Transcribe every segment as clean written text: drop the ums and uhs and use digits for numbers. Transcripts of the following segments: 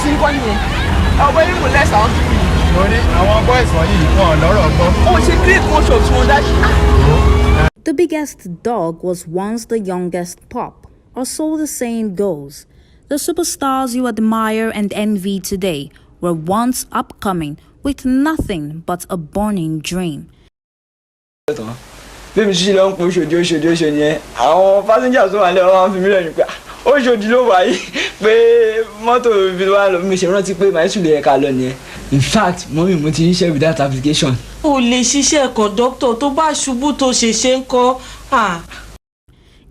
ti rí kọ́ nìyẹn. Ọ̀pọ̀ ẹni mo lẹ́sà ọ́n kiri. Lórí àwọn boys wọ̀nyí wọn lọ́rọ̀ gbọ́. Ó ṣe great motion tí wọ́n dá sí. The biggest dog was once the youngest pup, or so the saying goes. The superstars you admire and envy today were once upcoming with nothing but a burning dream. Bẹ́ẹ̀ni ṣíṣe ló ń pè oṣòdì yẹn àwọn passengers tó wà lẹ́wọ̀n wọn fi mí lẹ́nu pé oṣòdì ló wà yìí pé mọ́tò ibi tó wà lọ mi ṣe rántí pé màá sùn lè ẹ̀ka lọ nìyẹn. In fact mọ́mí mo ti ń ṣe without application. O lè ṣiṣẹ́ conductor tó bá ṣubú tó ṣe ń kọ́.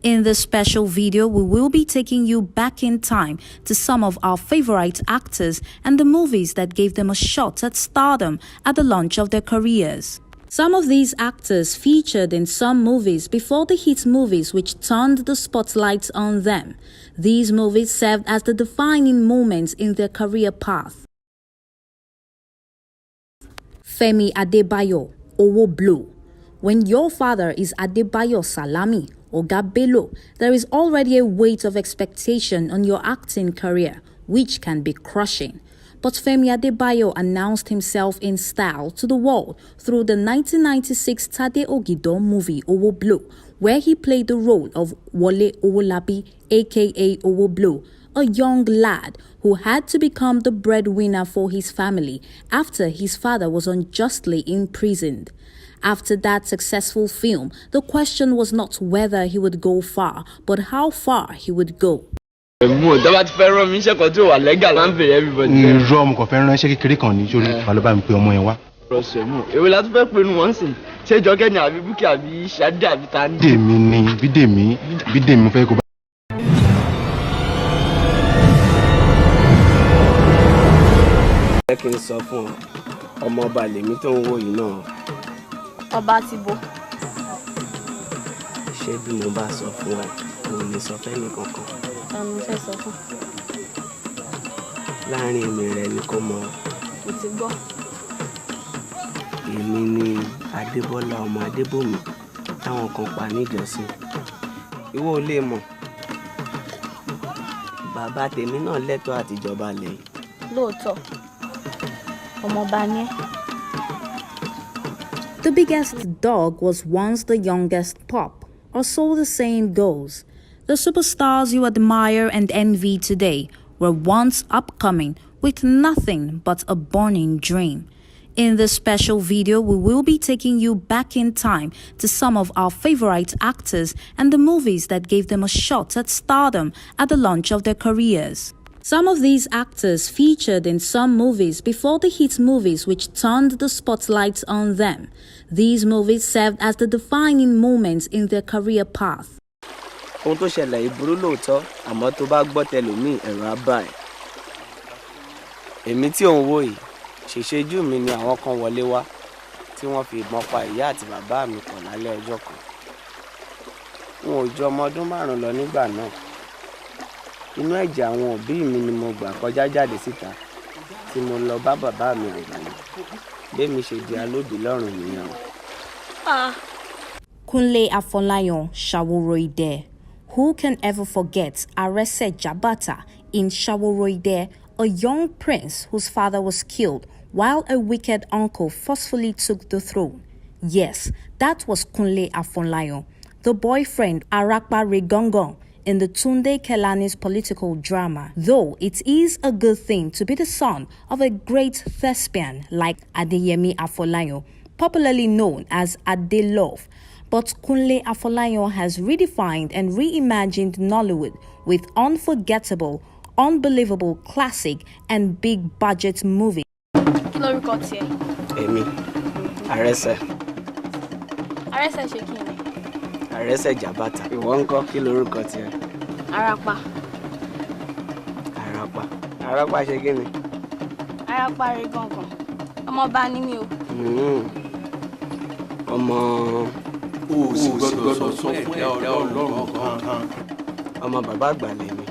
In this special video, we will be taking you back in time to some of our favorite actors and the movies that gave them a shot at stardom at the launch of their careers. Some of these actors featured in some movies before the hit movies which turned the spotlight on them. These movies served as the defining moments in their career path. Femi Adebayo, Owo Blue. When your father is Adebayo Salami, Oga Bello, there is already a weight of expectation on your acting career, which can be crushing. But Femi Adebayo announced himself in style to the world through the 1996 Tade Ogido movie Owo Blue, where he played the role of Wole Owolabi, aka Owo Blue, a young lad who had to become the breadwinner for his family after his father was unjustly imprisoned. After that successful film, the question was not whether he would go far, but how far he would go. Irọ́ mo kàn fẹ́ ránṣẹ́ kékeré kan ní sórí àlọ́bá mi pé ọmọ yẹn wá. Èwe la tún fẹ́ pinnu wọ́n sìn ṣé Jọkẹ́ ni àbí Búkì àbí Ṣadé àbí ta ni. Bídèmí mo fẹ́ kó bá. Jẹ́ kí n sọ fún ọ ọmọ ọba lèmi tó ń wò yìí náà. Ọba ti bo. Ṣé bí mo bá sọ fún ẹ kò ní sọ fẹ́ ní kankan. Mo fẹ́ sọ fún. Láàárín èmi rẹ ni kò mọ̀. Mo ti gbọ́. Èmi ni Adébọ́lá ọmọ Adébòmí táwọn kan pa níjọ́sìn. Ìwọ ò lè mọ̀. Bàbá tèmi náà lẹ́tọ̀ọ́ àtijọba lẹ́yìn. Lóòótọ́. Ọmọọba ni ẹ́. The biggest dog was once the youngest pup, or so the saying goes. The superstars you admire and envy today were once upcoming with nothing but a burning dream. In this special video, we will be taking you back in time to some of our favorite actors and the movies that gave them a shot at stardom at the launch of their careers. Some of these actors featured in some movies before the hit movies which turned the spotlight on them. These movies served as the defining moments in their career path. Ohun tó ṣẹlẹ̀ ìburú lóòótọ́ àmọ́ tó bá gbọ́ tẹlòmíì ẹ̀rù á bà ẹ́. Èmi tí ò ń wò yìí ṣèṣejú mi ni àwọn kan wọlé wá tí wọ́n fi ìbọn pa ìyá àti bàbá mi pọ̀ lálẹ́ ọjọ́ kan. Wọn ò ju ọmọ ọdún 5 lọ nígbà náà. Inú ẹ̀jẹ̀ àwọn òbí mi ni mo gbà kọjá jáde síta tí mo lọ bá bàbá mi àgbáyé. Bẹ́ẹ̀mi ṣe di alóbìí lọ́rùn nìyẹn. Kunle Afolayan, Shaworoide. Who can ever forget Arese Jabata in Shaworoide, a young prince whose father was killed while a wicked uncle forcefully took the throne? Yes, that was Kunle Afolayan, the boyfriend Arakpa Regongon in the Tunde Kelani's political drama, though it is a good thing to be the son of a great thespian like Adeyemi Afolayan, popularly known as Adelove. But Kunle Afolayan has redefined and reimagined Nollywood with unforgettable, unbelievable classic and big budget movies. Kí lorúkọ tiẹ̀? Èmi, Arese. Arese ṣe kí ni? Arese Jabata. Ìwọ ńkọ́ kí lorúkọ tiẹ̀? Arapa. Arapa ṣe kí ni? Arapa rí gangan. Ọmọọba ni mí o. Ọmọ. Sì gbọ́dọ̀ sọ fún ẹ̀dá Ọlọ́run kan. Ọmọ bàbá àgbà lèmi.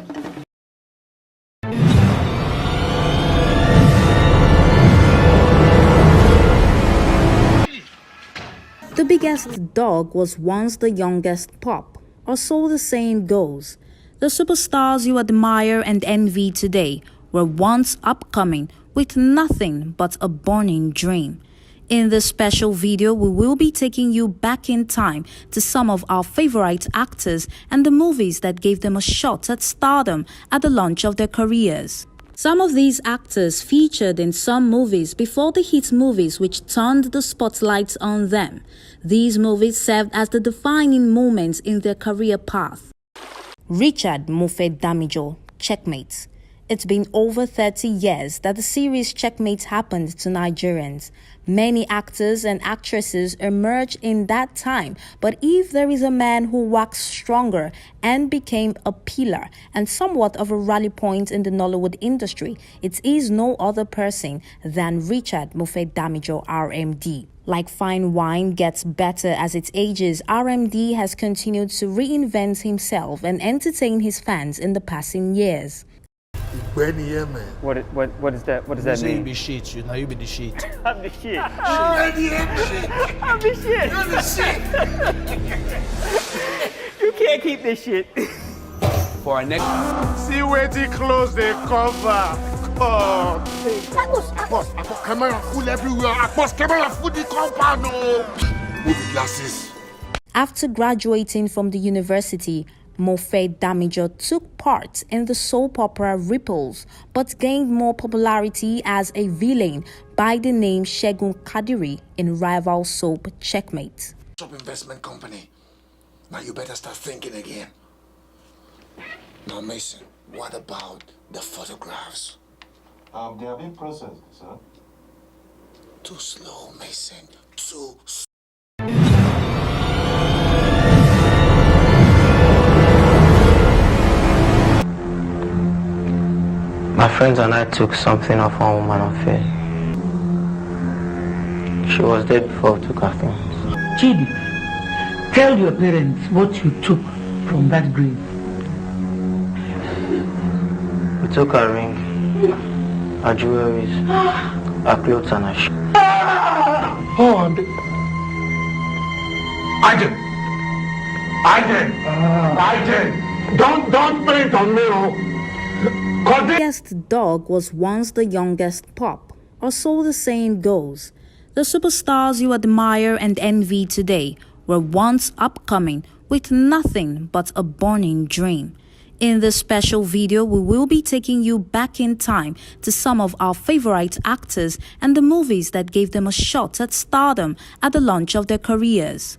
The biggest dog was once the youngest pup, or so the saying goes. The superstars you admire and envy today were once upcoming with nothing but a burning dream. In this special video, we will be taking you back in time to some of our favorite actors and the movies that gave them a shot at stardom at the launch of their careers. Some of these actors featured in some movies before the hit movies which turned the spotlight on them. These movies served as the defining moments in their career path. Richard Mofe-Damijo, Checkmate. It's been over 30 years that the series Checkmate happened to Nigerians. Many actors and actresses emerged in that time, but if there is a man who waxed stronger and became a pillar and somewhat of a rally point in the Nollywood industry, it is no other person than Richard Mofe-Damijo, RMD. Like fine wine gets better as it ages, RMD has continued to reinvent himself and entertain his fans in the passing years. What does that You mean? be shit, you know you be the shit. I'm the shit. I'm the shit. You're the shit. You can't keep this shit. For our next See where they close the cover. Oh. Camera full everywhere. Camera full the compound. Move glasses. After graduating from the university, Mofe-Damijo took part in the soap opera Ripples, but gained more popularity as a villain by the name Segun Kadiri in rival soap Checkmate. Top investment company. Now you better start thinking again. Now Mason, what about the photographs? They are being processed, sir. Too slow, Mason. Too slow. My friends and I took something off one woman affair. She was dead before we took her things. Chidi, tell your parents what you took from that grave. We took her ring, her jewelries, her clothes and her shoes. Oh, I did. Don't put it on me, oh. The youngest dog was once the youngest pup, or so the saying goes. The superstars you admire and envy today were once upcoming with nothing but a burning dream. In this special video, we will be taking you back in time to some of our favorite actors and the movies that gave them a shot at stardom at the launch of their careers.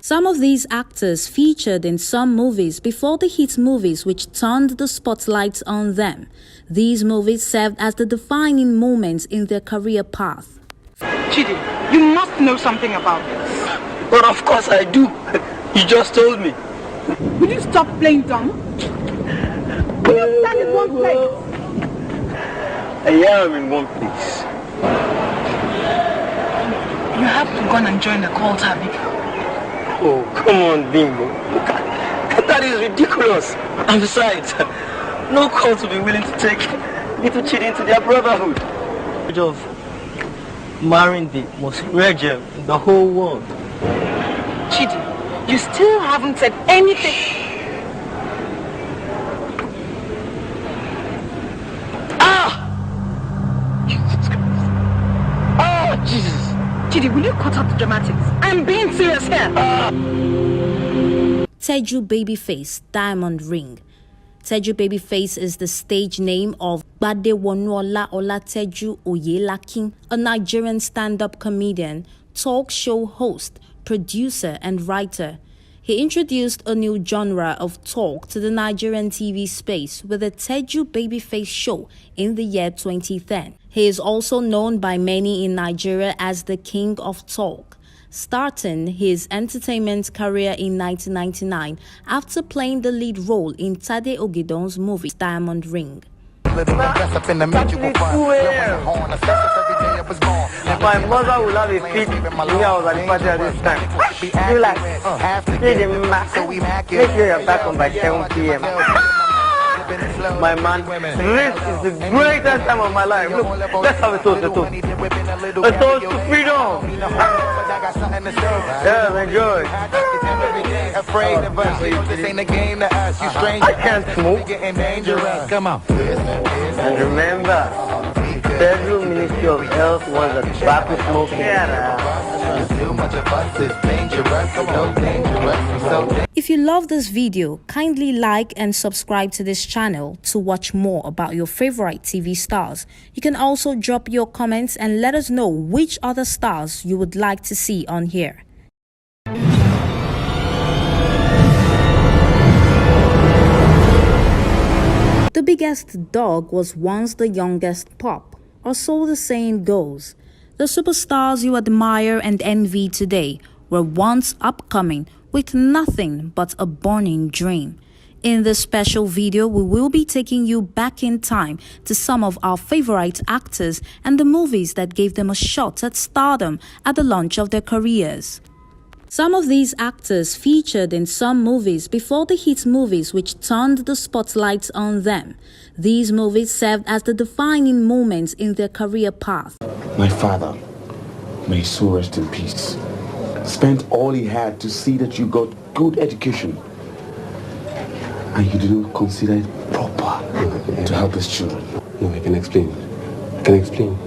Some of these actors featured in some movies before the hit movies which turned the spotlight on them. These movies served as the defining moments in their career path. Chidi, you must know something about this. But of course I do. You just told me. Will you stop playing dumb? Will you stand in one place? I am in one place. You have to go and join the cult, Abby. Oh, come on, Bimbo. That is ridiculous. And besides, no cult will be willing to take little Chidi into their brotherhood. Of marrying the most rare gem in the whole world. Chidi, you still haven't said anything. Jesus. Chidi, will you cut out the dramatics? I'm being serious here. Teju Babyface Diamond Ring. Teju Babyface is the stage name of Badewonuola Olateju Oyelakin, a Nigerian stand-up comedian, talk show host, producer and writer. He introduced a new genre of talk to the Nigerian TV space with the Teju Babyface Show in the year 2010. He is also known by many in Nigeria as the King of Talk, starting his entertainment career in 1999 after playing the lead role in Tade Ogidon's movie Diamond Ring. My mother will have a fit when I was at the party at this time. You like, play the mac, make sure you're back home by 7 p.m. My man, this is the greatest time of my life. Look, let's have a toast, a toast. A toast to freedom. Yeah, enjoy. Afraid of us, this ain't a game to us. You strange, I can't smoke. getting dangerous. Come on. And remember, Federal Ministry of Health wants a tobacco smoking. If you love this video, kindly like and subscribe to this channel to watch more about your favorite TV stars. You can also drop your comments and let us know which other stars you would like to see on here. The biggest dog was once the youngest pup, or so the saying goes. The superstars you admire and envy today were once upcoming with nothing but a burning dream. In this special video, we will be taking you back in time to some of our favorite actors and the movies that gave them a shot at stardom at the launch of their careers. Some of these actors featured in some movies before the hit movies which turned the spotlight on them. These movies served as the defining moments in their career path. My father, may his soul rest in peace, spent all he had to see that you got good education. And you do not consider it proper to help his children. No, I can explain. I can explain.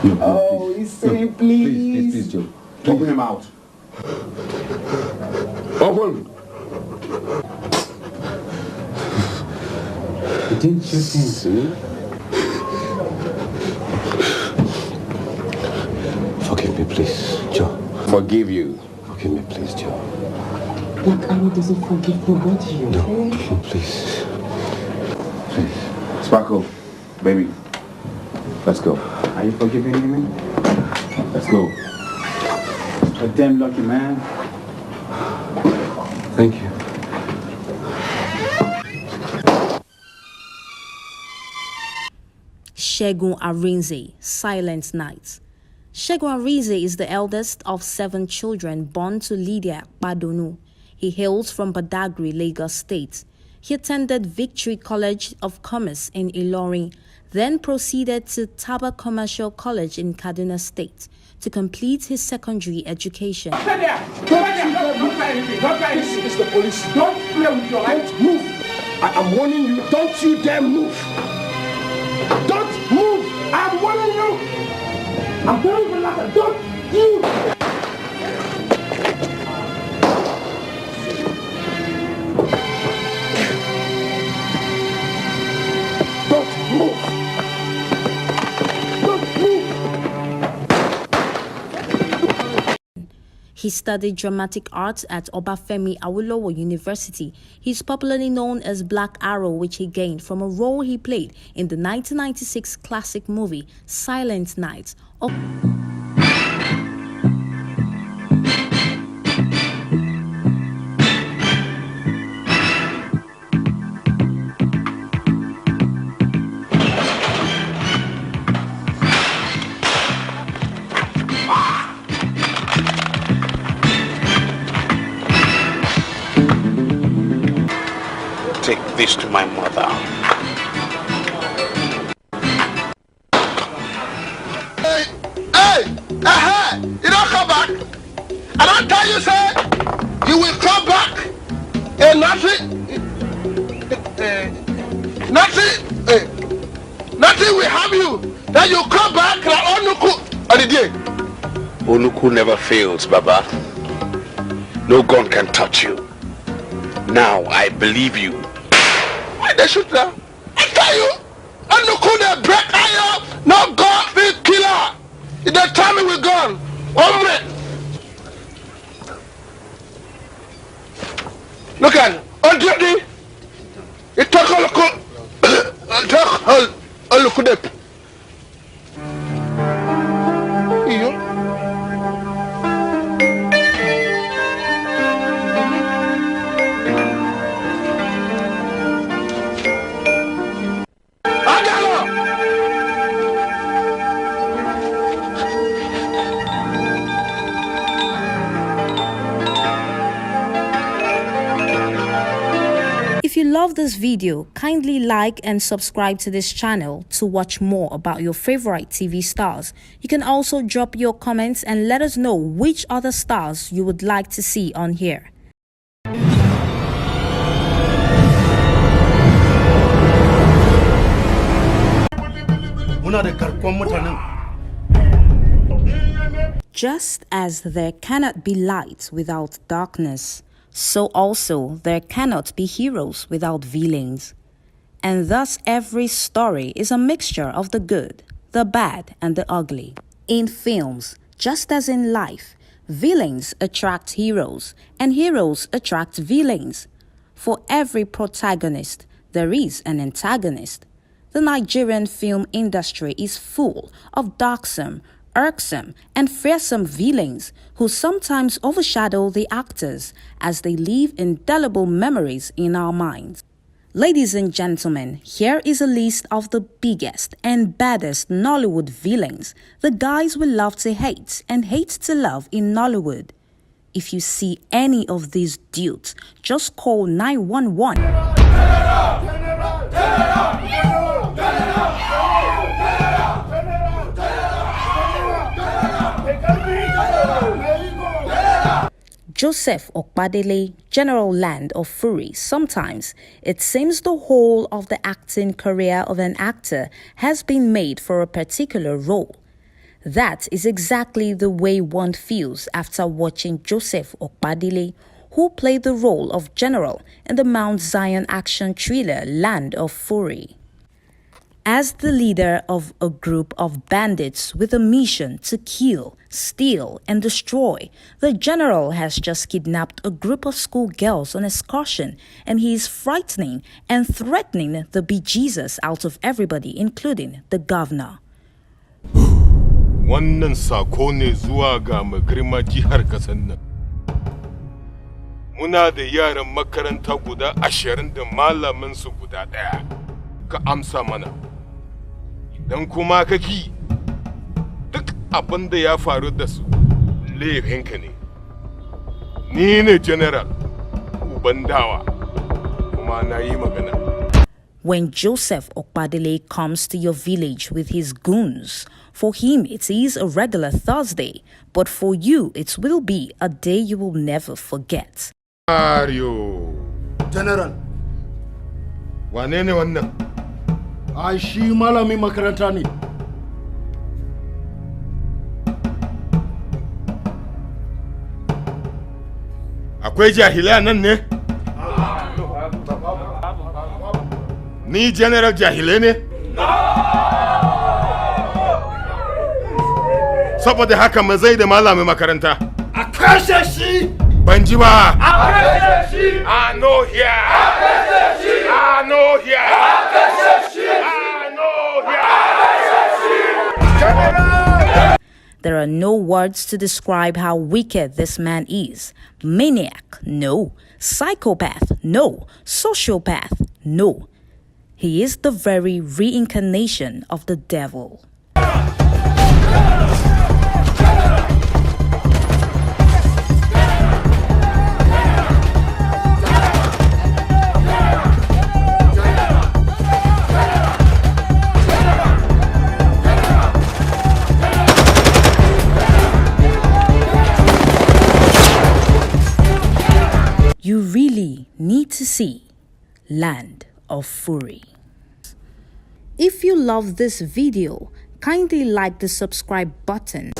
No, oh, he's saying please. Please, Joe. Open him out. Open. Didn't you see? Forgive me, please, Joe. Forgive you. Forgive me, please, Joe. Like I doesn't forgive nobody. No, please. Please. Sparkle, baby. Let's go. Are you forgiving me? Let's go. A damn lucky man. Thank you. Segun Arinze, Silent Night. Segun Arinze is the eldest of 7 children born to Lydia Badonu. He hails from Badagry, Lagos State. He attended Victory College of Commerce in Ilorin, then proceeded to Taba Commercial College in Kaduna State to complete his secondary education. Don't This is the police. Don't play with your life. Move. I am warning you. Don't you dare move. Don't move. I'm warning you. I'm telling you like don't you. Don't move. He studied dramatic arts at Obafemi Awolowo University. He's popularly known as Black Arrow, which he gained from a role he played in the 1996 classic movie Silent Night. Take this to my mother. Hey! You don't come back! I don't tell you, sir! You will come back! And nothing will harm you! Then you come back like Onuku on the day! Onuku never fails, Baba. No gun can touch you. Now I believe you. Why they shoot now? I tell you! Onuku they break iron! No God be killer! It's the time we gone! 1 minute! Look at it! Until it took a look at it. If you love this video, kindly like and subscribe to this channel to watch more about your favorite TV stars. You can also drop your comments and let us know which other stars you would like to see on here. Just as there cannot be light without darkness, so also there cannot be heroes without villains. And thus every story is a mixture of the good, the bad, and the ugly. In films, just as in life, villains attract heroes, and heroes attract villains. For every protagonist, there is an antagonist. The Nigerian film industry is full of darksome, irksome, and fearsome villains who sometimes overshadow the actors as they leave indelible memories in our minds. Ladies and gentlemen, here is a list of the biggest and baddest Nollywood villains, the guys we love to hate and hate to love in Nollywood. If you see any of these dudes, just call 911. Joseph Okpadele, General Land of Fury. Sometimes it seems the whole of the acting career of an actor has been made for a particular role. That is exactly the way one feels after watching Joseph Okpadele, who played the role of General in the Mount Zion action thriller Land of Fury. As the leader of a group of bandits with a mission to kill, steal, and destroy, the general has just kidnapped a group of schoolgirls on excursion, and he is frightening and threatening the bejesus out of everybody, including the governor. Wannan sako ne zuwa ga mai girma jihar kasan nan. Muna da yaran makaranta guda 20 da malamin su guda daya. Ka amsa mana. Dan kuma kaki duk abin da ya faru da su laifinka ne. Ni ne general uban dawa kuma na yi magana. When Joseph Okpadele comes to your village with his goons, for him it is a regular Thursday, but for you it will be a day you will never forget. Mario. General. Wane ne wannan? Ai shi malami makaranta ne. Akwai jahilai nan ne? Ni general jahilai ne? Saboda haka mai zai da malami makaranta. A kashe shi! Ban ji ba. A kashe shi! I know here. A kashe shi! I know here. A kashe shi! I know here. General! There are no words to describe how wicked this man is. Maniac, no. Psychopath, no. Sociopath, no. He is the very reincarnation of the devil. You really need to see Land of Fury. If you love this video, kindly like the subscribe button.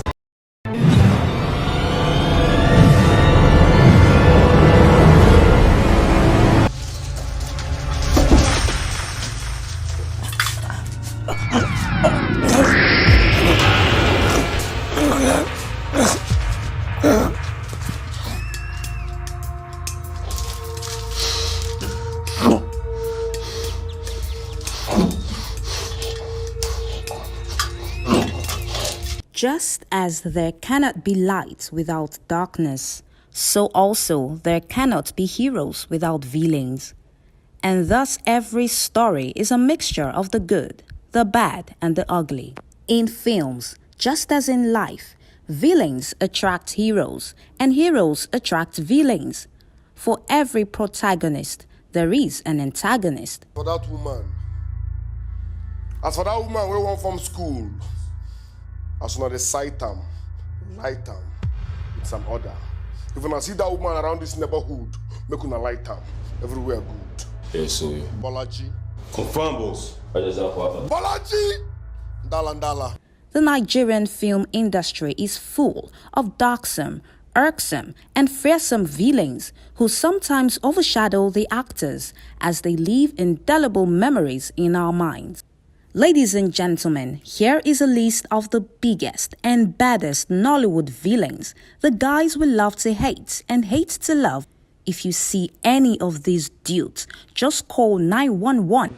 Just as there cannot be light without darkness, so also there cannot be heroes without villains. And thus every story is a mixture of the good, the bad, and the ugly. In films, just as in life, villains attract heroes, and heroes attract villains. For every protagonist, there is an antagonist. For that woman. As for that woman we went from school, as soon as they sight them, light them, with some order. If I see that woman around this neighborhood, make una light them. Everywhere good. Yes, sir. Bolaji. Confirm, boss. What is that for? Bolaji! The Nigerian film industry is full of darksome, irksome, and fearsome villains who sometimes overshadow the actors as they leave indelible memories in our minds. Ladies and gentlemen, here is a list of the biggest and baddest Nollywood villains, the guys we love to hate and hate to love. If you see any of these dudes, just call 911.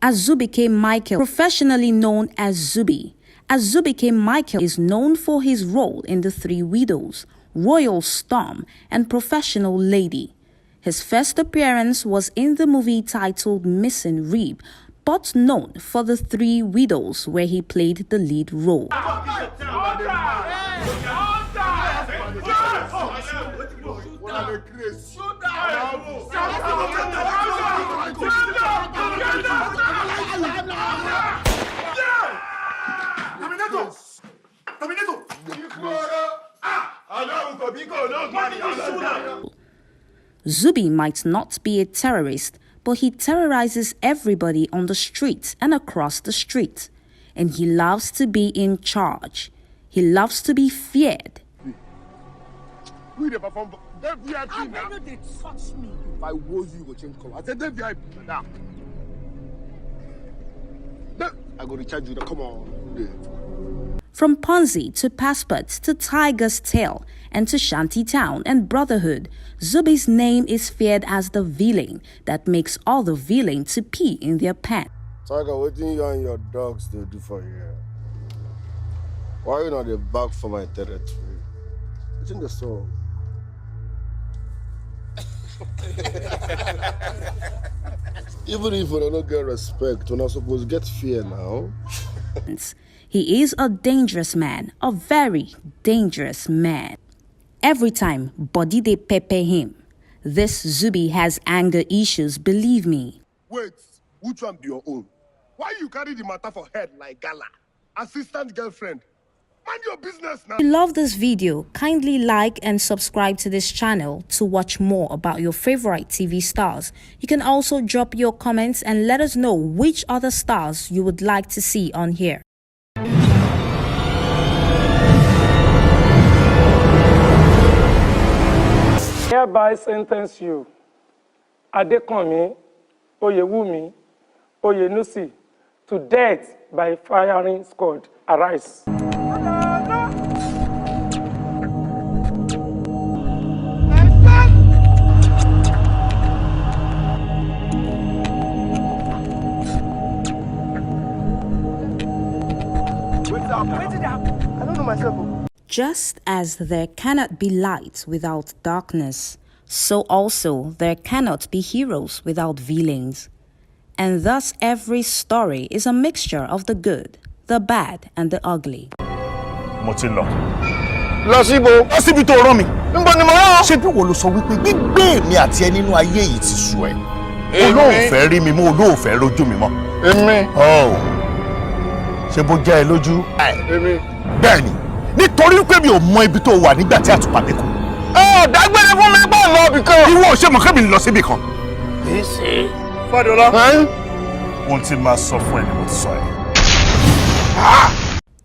Azubike Michael, professionally known as Zubi. Azubike Michael is known for his role in The Three Widows, Royal Storm, and Professional Lady. His first appearance was in the movie titled Missing Rib, but known for The Three Widows, where he played the lead role. Zubi might not be a terrorist, but he terrorizes everybody on the street and across the street. And he loves to be in charge. He loves to be feared. If I was you, would change color. I said, VIP now. I go to charge you. Come on. From Ponzi to Passport to Tiger's Tail and to Shantytown and Brotherhood, Zubi's name is feared as the villain that makes all the villains to pee in their pants. Tiger, what do you and your dogs they do for you? Why are you not the back for my territory? It's in the song. Even if we don't get respect, we're not supposed to get fear now. He is a dangerous man, a very dangerous man. Every time body they pepper him, this Zubi has anger issues, believe me. Wait, which one be your own? Why you carry the matter for head like Gala? Assistant girlfriend. Mind your business now. If you love this video, kindly like and subscribe to this channel to watch more about your favorite TV stars. You can also drop your comments and let us know which other stars you would like to see on here. Hereby sentence you, Adekanmi, Oyewumi, Oyenusi, to death by firing squad. Arise. I don't know myself. Just as there cannot be light without darkness, so also there cannot be heroes without villains. And thus every story is a mixture of the good, the bad, and the ugly. Motilo. Lọ́sibí tó rán mi. Nbo ni mo rán. Ṣé bí wo ló sọ wípé gbígbé mi àti ẹ nínú ayé yìí ti sú ẹ? Olóòfẹ́ rí mi mọ́, olóòfẹ́ rójú mi mọ́. Èmi. Oh. Ṣé bó jẹ́ ẹ lójú? Èmi. Bẹ́ẹ̀ni, nítorí pé mi ò mọ ibi tó wà nígbà tí àtùpà mi kú. Dágbére fún mi pọ̀ lọ ibì kan. Ìwọ ṣe mọ̀ kẹ́mi lọ síbì kan. Èsì. Fádọ́lá. Ohun tí máa sọ fún ẹ ni mo ti sọ ẹ.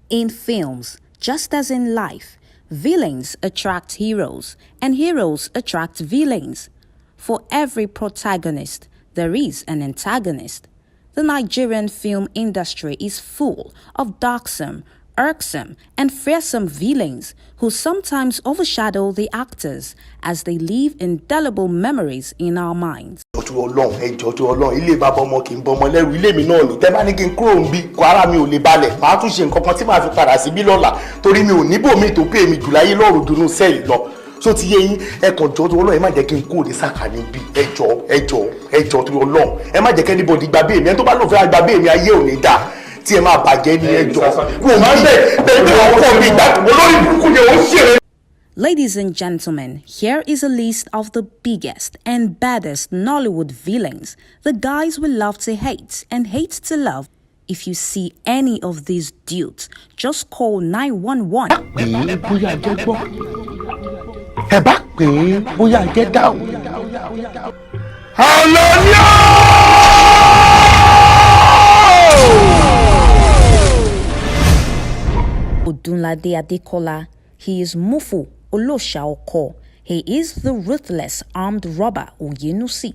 In films, just as in life, villains attract heroes and heroes attract villains. For every protagonist, there is an antagonist. The Nigerian film industry is full of darksome, irksome, and fearsome villains who sometimes overshadow the actors as they leave indelible memories in our minds. Ẹjọ́ tó Ọlọ́run ilé bàbá ọmọ kì í bọ́ ọmọ lẹ́rù ilé mi náà ni tẹ́ bá ní kí n kúrò níbí kó ara mi ò lè balẹ̀ màá tún ṣe nǹkan kan tí màá fi padà síbí lọ́la torí mi ò níbò mi tó pé mi jù láyé lọ́rùn dunú sẹ́yìn lọ so ti yé yín ẹ̀kan jọ́ tó Ọlọ́run ẹ má jẹ́ kí n kúrò ní sàkà níbí ẹjọ́ tó Ọlọ́run ẹ má jẹ́ kí anybody gba bẹ́ẹ̀ mi ẹni tó bá lò fẹ́ gba bẹ́ẹ̀ mi ayé ò ní dáa tí ẹ máa bàjẹ́ ní ẹjọ́ wò má bẹ́ẹ̀ ọkọ mi ìgbà olórí burúkú ni ó ń ṣèrè. Ladies and gentlemen, here is a list of the biggest and baddest Nollywood villains, the guys we love to hate and hate to love. If you see any of these dudes, just call 911. Odunlade Adekola, he is Mufu Olosha Oko. He is the ruthless armed robber Oyenusi.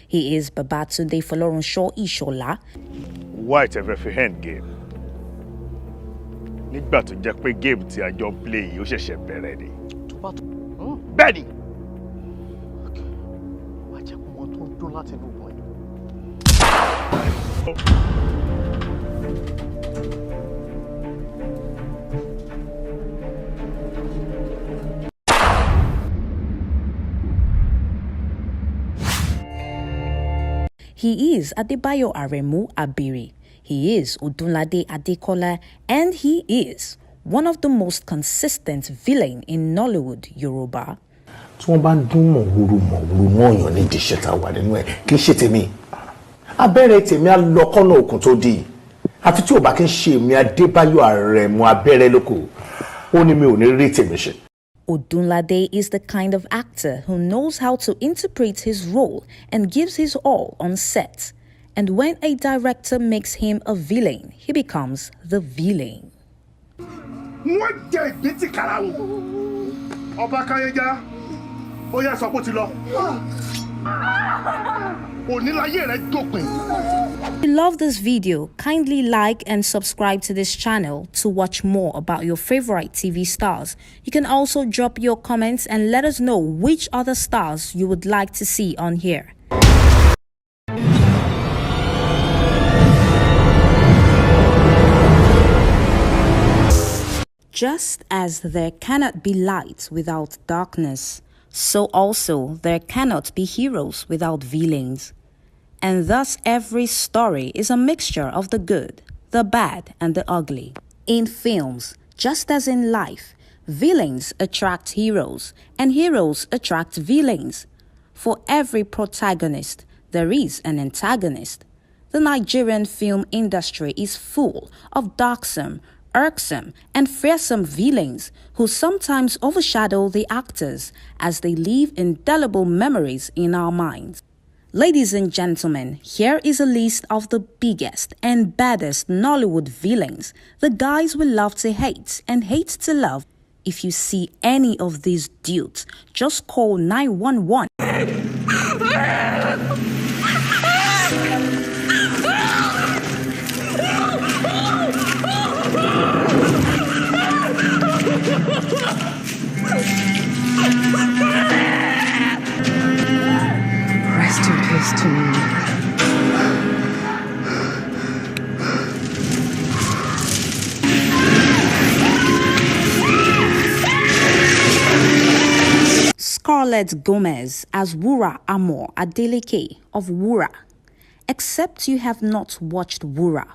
He is Babatunde Folorunsho Ishola. White a referend game. Nígbà tó jẹ́ pé game tí a jọ play yìí ó ṣẹ̀ṣẹ̀ bẹ̀rẹ̀ ni. Bẹ́ẹ̀ni. Wá jẹ́ kó mọ tó ń dún láti inú wọn. He is Adebayo Aremu Abiri. He is Odunlade Adekola, and he is one of the most consistent villain in Nollywood Yoruba. Tí wọ́n bá ń dún mọ̀wúrú mọ́ọ̀yàn ní ìdíṣẹ́ tá a wà nínú ẹ̀ kì í ṣe tèmi. Abẹ́rẹ́ tèmi á lọ kọ́nà òkun tó di. Àfi tí ò bá kí ń ṣe èmi Adébáyọ̀ Aremu abẹ́rẹ́ lóko. Ó ní mi ò ní rí tèmi ṣe. Odunlade is the kind of actor who knows how to interpret his role and gives his all on set. And when a director makes him a villain, he becomes the villain. If you love this video, kindly like and subscribe to this channel to watch more about your favorite TV stars. You can also drop your comments and let us know which other stars you would like to see on here. Just as there cannot be light without darkness, so also there cannot be heroes without villains. And thus every story is a mixture of the good, the bad, and the ugly. In films, just as in life, villains attract heroes, and heroes attract villains. For every protagonist, there is an antagonist. The Nigerian film industry is full of darksome, irksome, and fearsome villains who sometimes overshadow the actors as they leave indelible memories in our minds. Ladies and gentlemen, here is a list of the biggest and baddest Nollywood villains, the guys we love to hate and hate to love. If you see any of these dudes, just call 911. Rest in peace to me. Scarlett Gomez as Wura Amor Adeleke of Wura. Except you have not watched Wura,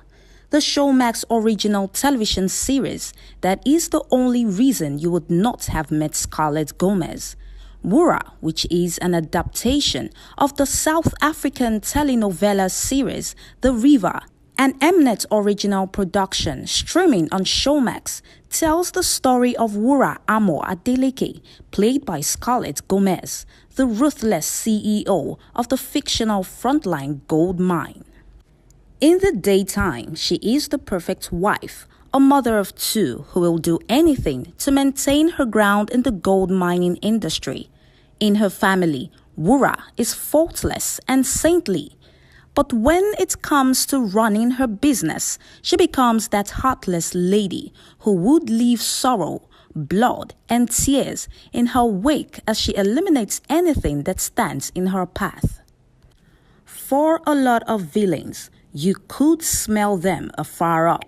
the Showmax original television series, that is the only reason you would not have met Scarlett Gomez. Wura, which is an adaptation of the South African telenovela series The River, an Mnet original production streaming on Showmax, tells the story of Wura Amor Adeleke, played by Scarlett Gomez, the ruthless CEO of the fictional Frontline gold mine. In the daytime, she is the perfect wife, a mother of two who will do anything to maintain her ground in the gold mining industry. In her family, Wura is faultless and saintly. But when it comes to running her business, she becomes that heartless lady who would leave sorrow, blood, and tears in her wake as she eliminates anything that stands in her path. For a lot of villains, you could smell them afar off,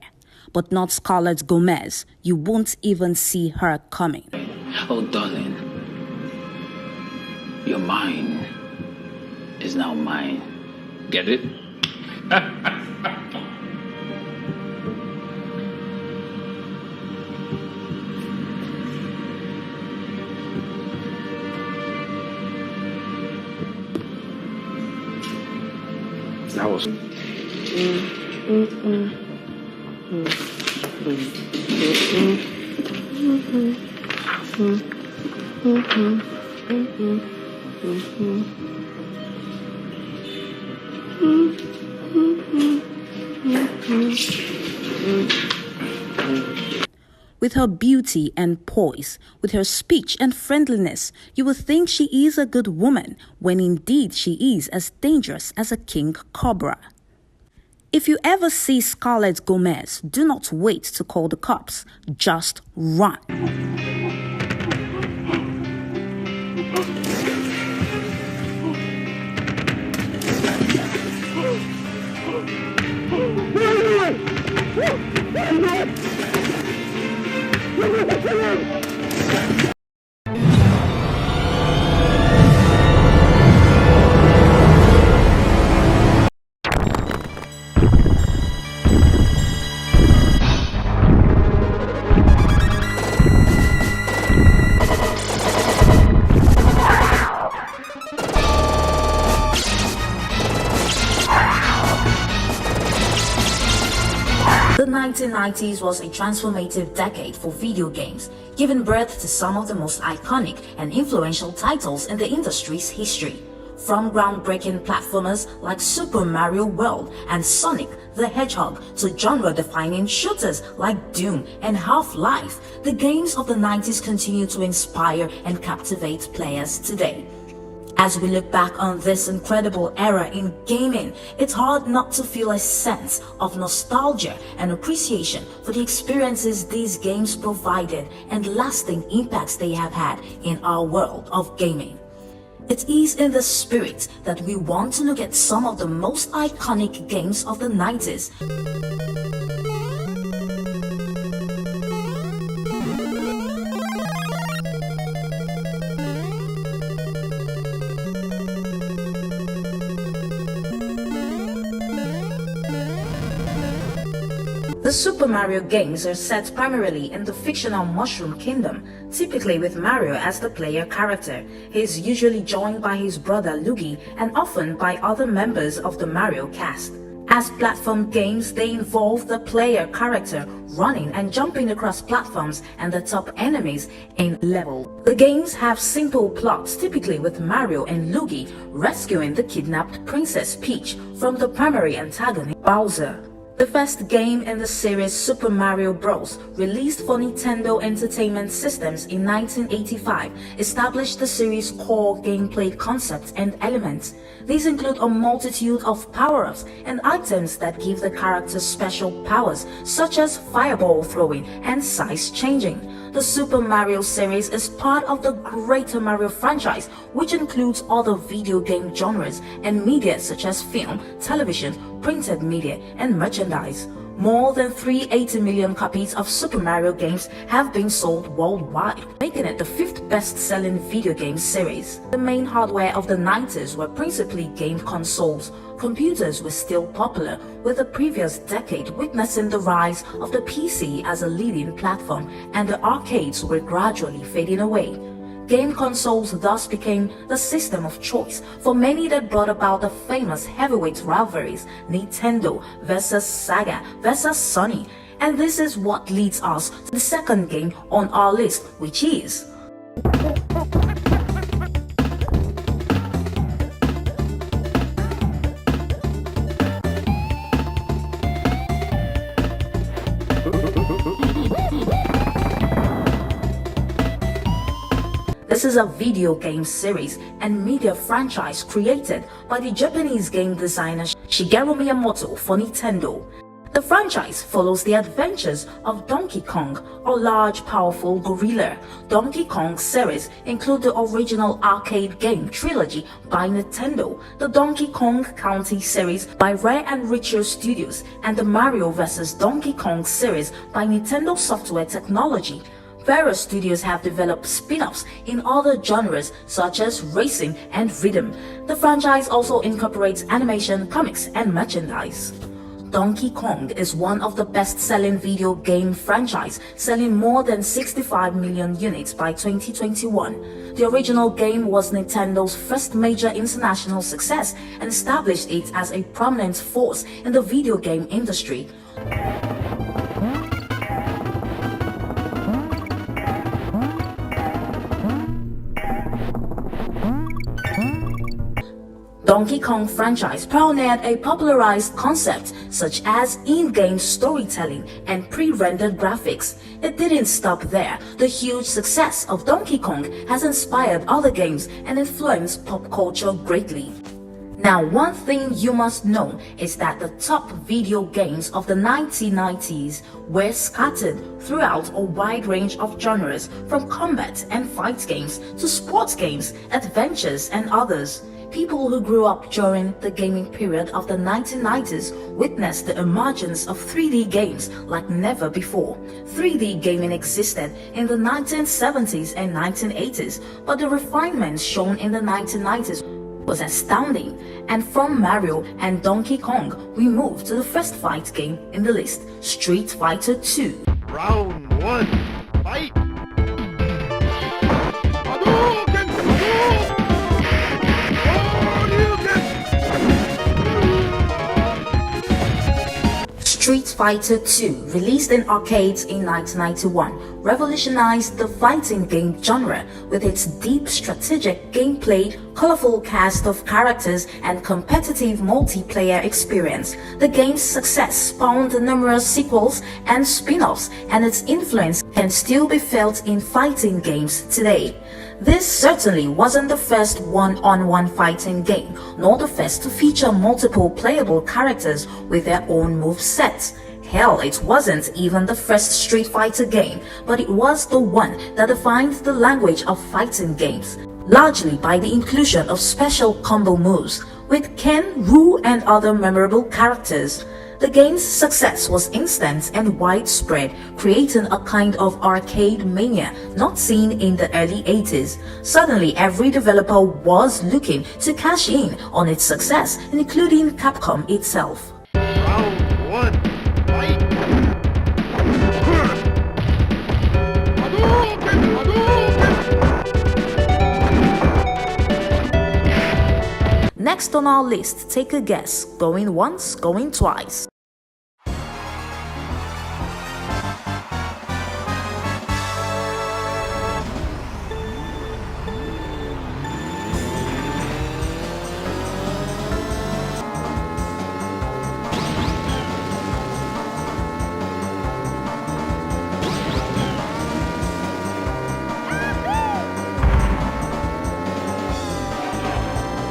but not Scarlett Gomez. You won't even see her coming. Oh, darling, your mind is now mine. Get it? That was. With her beauty and poise, with her speech and friendliness, you would think she is a good woman, when indeed she is as dangerous as a king cobra. If you ever see Scarlett Gomez, do not wait to call the cops. Just run. The 1990s was a transformative decade for video games, giving birth to some of the most iconic and influential titles in the industry's history. From groundbreaking platformers like Super Mario World and Sonic the Hedgehog to genre-defining shooters like Doom and Half-Life, the games of the 90s continue to inspire and captivate players today. As we look back on this incredible era in gaming, it's hard not to feel a sense of nostalgia and appreciation for the experiences these games provided and lasting impacts they have had in our world of gaming. It is in the spirit that we want to look at some of the most iconic games of the 90s. The Super Mario games are set primarily in the fictional Mushroom Kingdom, typically with Mario as the player character. He is usually joined by his brother Luigi and often by other members of the Mario cast. As platform games, they involve the player character running and jumping across platforms and the top enemies in level. The games have simple plots, typically with Mario and Luigi rescuing the kidnapped Princess Peach from the primary antagonist Bowser. The first game in the series, Super Mario Bros., released for Nintendo Entertainment Systems in 1985, established the series' core gameplay concepts and elements. These include a multitude of power-ups and items that give the characters special powers, such as fireball throwing and size changing. The Super Mario series is part of the greater Mario franchise, which includes other video game genres and media such as film, television, printed media, and merchandise. More than 380 million copies of Super Mario games have been sold worldwide, making it the 5th best-selling video game series. The main hardware of the 90s were principally game consoles. Computers were still popular, with the previous decade witnessing the rise of the PC as a leading platform, and the arcades were gradually fading away. Game consoles thus became the system of choice for many that brought about the famous heavyweight rivalries, Nintendo versus Sega versus Sony. And this is what leads us to the second game on our list, which is This is a video game series and media franchise created by the Japanese game designer Shigeru Miyamoto for Nintendo. The franchise follows the adventures of Donkey Kong, a large, powerful gorilla. Donkey Kong series include the original arcade game trilogy by Nintendo, the Donkey Kong Country series by Rare and Richer Studios, and the Mario vs. Donkey Kong series by Nintendo Software Technology. Various studios have developed spin-offs in other genres such as racing and rhythm. The franchise also incorporates animation, comics, and merchandise. Donkey Kong is one of the best-selling video game franchise, selling more than 65 million units by 2021. The original game was Nintendo's first major international success and established it as a prominent force in the video game industry. Donkey Kong franchise pioneered a popularized concept such as in-game storytelling and pre-rendered graphics. It didn't stop there. The huge success of Donkey Kong has inspired other games and influenced pop culture greatly. Now, one thing you must know is that the top video games of the 1990s were scattered throughout a wide range of genres, from combat and fight games to sports games, adventures, and others. People who grew up during the gaming period of the 1990s witnessed the emergence of 3D games like never before. 3D gaming existed in the 1970s and 1980s, but the refinements shown in the 1990s was astounding. And from Mario and Donkey Kong, we move to the first fight game in the list, Street Fighter 2. Round 1, fight! Street Fighter 2, released in arcades in 1991, revolutionized the fighting game genre with its deep strategic gameplay, colorful cast of characters, and competitive multiplayer experience. The game's success spawned numerous sequels and spin-offs, and its influence can still be felt in fighting games today. This certainly wasn't the first one-on-one fighting game, nor the first to feature multiple playable characters with their own movesets. Hell, it wasn't even the first Street Fighter game, but it was the one that defined the language of fighting games, largely by the inclusion of special combo moves with Ken, Ryu, and other memorable characters. The game's success was instant and widespread, creating a kind of arcade mania not seen in the early 80s. Suddenly, every developer was looking to cash in on its success, including Capcom itself. Round 1, fight! Next on our list, take a guess. Going once, going twice.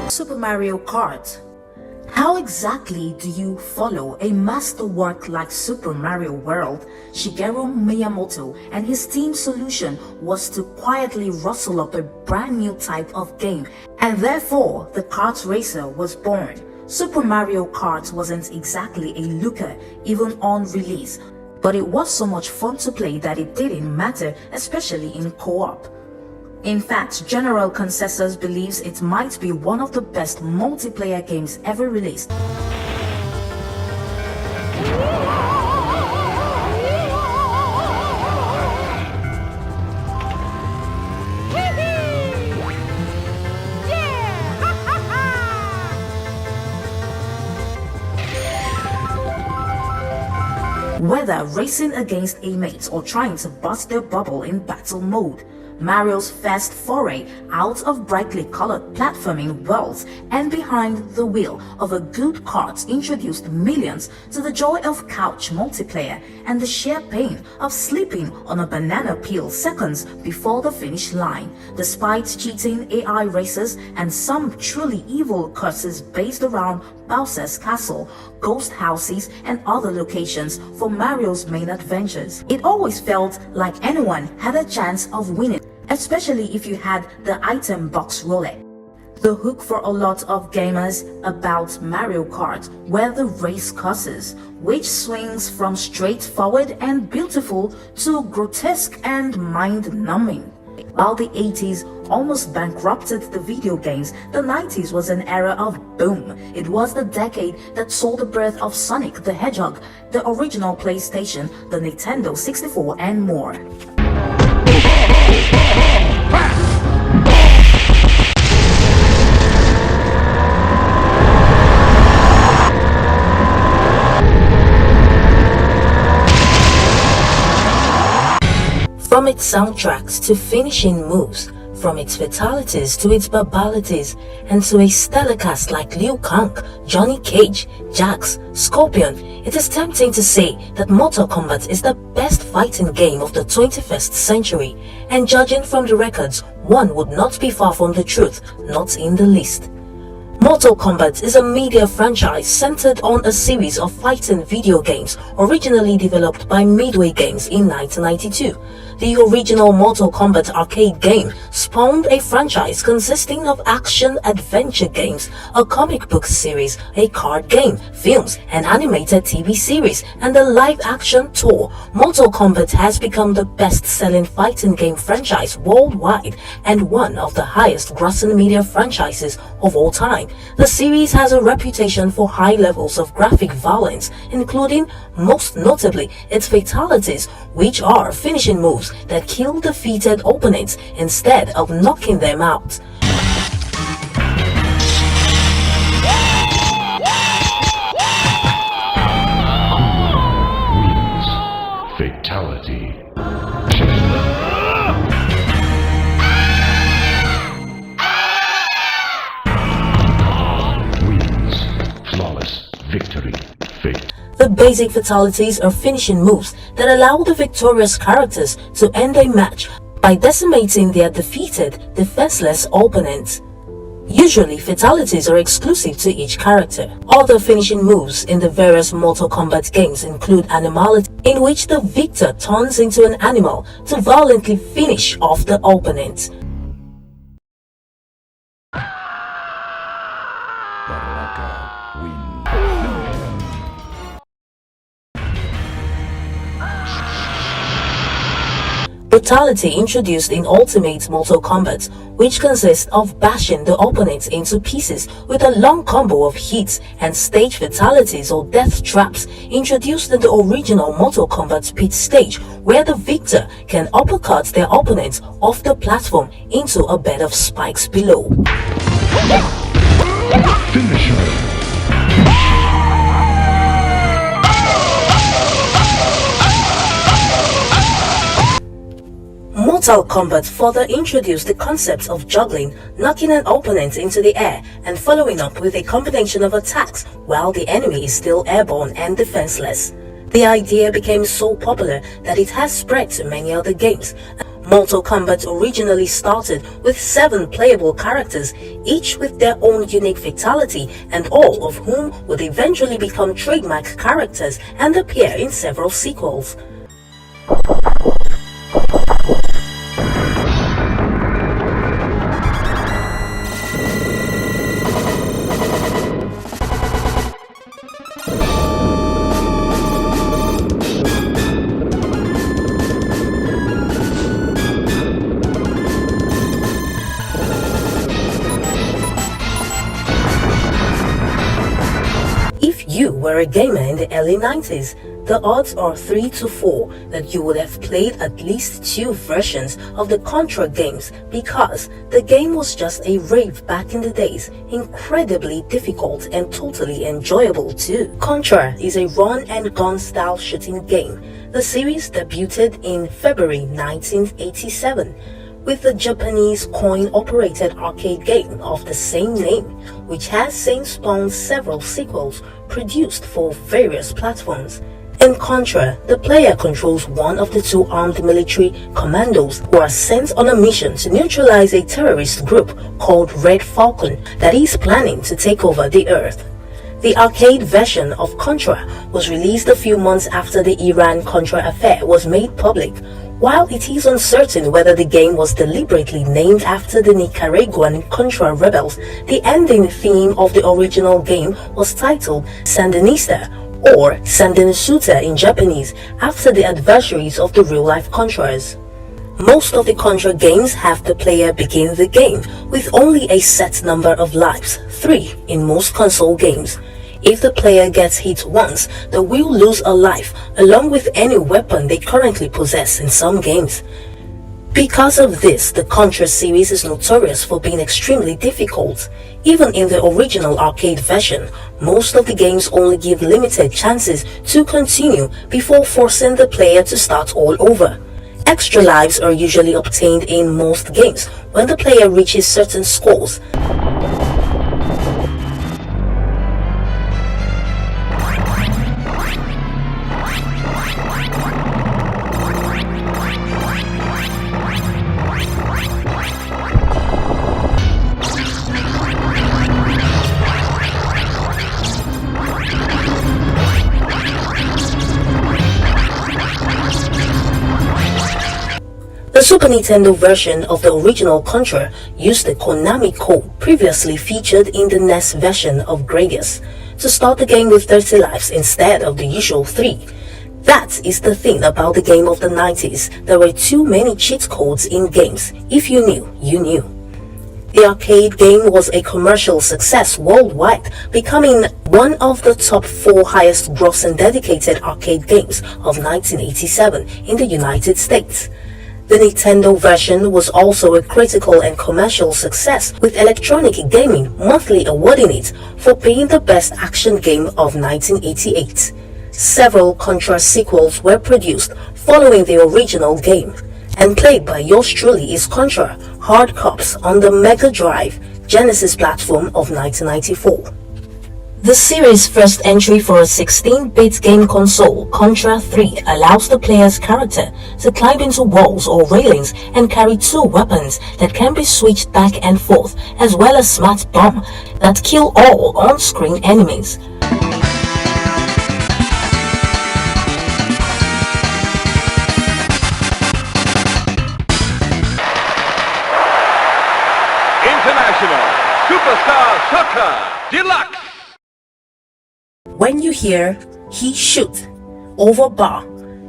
Super Mario Kart. How exactly do you follow a masterwork like Super Mario World? Shigeru Miyamoto and his team's solution was to quietly rustle up a brand new type of game, and therefore the kart racer was born. Super Mario Kart wasn't exactly a looker even on release, but it was so much fun to play that it didn't matter, especially in co-op. In fact, general consensus believes it might be one of the best multiplayer games ever released. Whether racing against a mate or trying to bust their bubble in battle mode, Mario's first foray out of brightly colored platforming worlds and behind the wheel of a good cart introduced millions to the joy of couch multiplayer and the sheer pain of sleeping on a banana peel seconds before the finish line. Despite cheating AI races and some truly evil curses based around Bowser's castle, ghost houses, and other locations for Mario's main adventures, it always felt like anyone had a chance of winning, especially if you had the item box roulette. The hook for a lot of gamers about Mario Kart were the race courses, which swings from straightforward and beautiful to grotesque and mind-numbing. While the 80s almost bankrupted the video games, the 90s was an era of boom. It was the decade that saw the birth of Sonic the Hedgehog, the original PlayStation, the Nintendo 64, and more. From its soundtracks to finishing moves, from its fatalities to its barbarities, and to a stellar cast like Liu Kang, Johnny Cage, Jax, Scorpion, it is tempting to say that Mortal Kombat is the best fighting game of the 21st century, and judging from the records, one would not be far from the truth, not in the least. Mortal Kombat is a media franchise centered on a series of fighting video games originally developed by Midway Games in 1992. The original Mortal Kombat arcade game spawned a franchise consisting of action-adventure games, a comic book series, a card game, films, an animated TV series, and a live-action tour. Mortal Kombat has become the best-selling fighting game franchise worldwide and one of the highest-grossing media franchises of all time. The series has a reputation for high levels of graphic violence, including, most notably, its fatalities, which are finishing moves that kill defeated opponents instead of knocking them out. Fatality. Flawless victory. The basic fatalities are finishing moves that allow the victorious characters to end a match by decimating their defeated, defenseless opponents. Usually, fatalities are exclusive to each character. Other finishing moves in the various Mortal Kombat games include Animality, in which the victor turns into an animal to violently finish off the opponent. Brutality introduced in Ultimate Mortal Kombat, which consists of bashing the opponent into pieces with a long combo of hits, and stage fatalities or death traps introduced in the original Mortal Kombat pit stage, where the victor can uppercut their opponent off the platform into a bed of spikes below. Finisher. Mortal Kombat further introduced the concept of juggling, knocking an opponent into the air and following up with a combination of attacks while the enemy is still airborne and defenseless. The idea became so popular that it has spread to many other games. Mortal Kombat originally started with 7 playable characters, each with their own unique fatality, and all of whom would eventually become trademark characters and appear in several sequels. If you were a gamer in the early 90s, the odds are 3 to 4 that you would have played at least 2 versions of the Contra games, because the game was just a rave back in the days, incredibly difficult and totally enjoyable too. Contra is a run-and-gun style shooting game. The series debuted in February 1987. with the Japanese coin-operated arcade game of the same name, which has since spawned several sequels produced for various platforms. In Contra, the player controls one of the two armed military commandos who are sent on a mission to neutralize a terrorist group called Red Falcon that is planning to take over the Earth. The arcade version of Contra was released a few months after the Iran-Contra affair was made public. While it is uncertain whether the game was deliberately named after the Nicaraguan Contra rebels, the ending theme of the original game was titled Sandinista, or Sandinisuta in Japanese, after the adversaries of the real-life Contras. Most of the Contra games have the player begin the game with only a set number of lives, 3 in most console games. If the player gets hit once, they will lose a life, along with any weapon they currently possess in some games. Because of this, the Contra series is notorious for being extremely difficult. Even in the original arcade version, most of the games only give limited chances to continue before forcing the player to start all over. Extra lives are usually obtained in most games when the player reaches certain scores. The Super Nintendo version of the original Contra used the Konami code previously featured in the NES version of Gradius to start the game with 30 lives instead of the usual 3. That is the thing about the game of the 90s. There were too many cheat codes in games. If you knew, you knew. The arcade game was a commercial success worldwide, becoming one of the top 4 highest grossing dedicated arcade games of 1987 in the United States. The Nintendo version was also a critical and commercial success, with Electronic Gaming Monthly awarding it for being the best action game of 1988. Several Contra sequels were produced following the original game, and played by yours truly is Contra Hard Cops on the Mega Drive Genesis platform of 1994. The series' first entry for a 16-bit game console, Contra 3, allows the player's character to climb into walls or railings and carry 2 weapons that can be switched back and forth, as well as smart bomb that kill all on-screen enemies. International Superstar Soccer Deluxe. When you hear he shoot, over bar,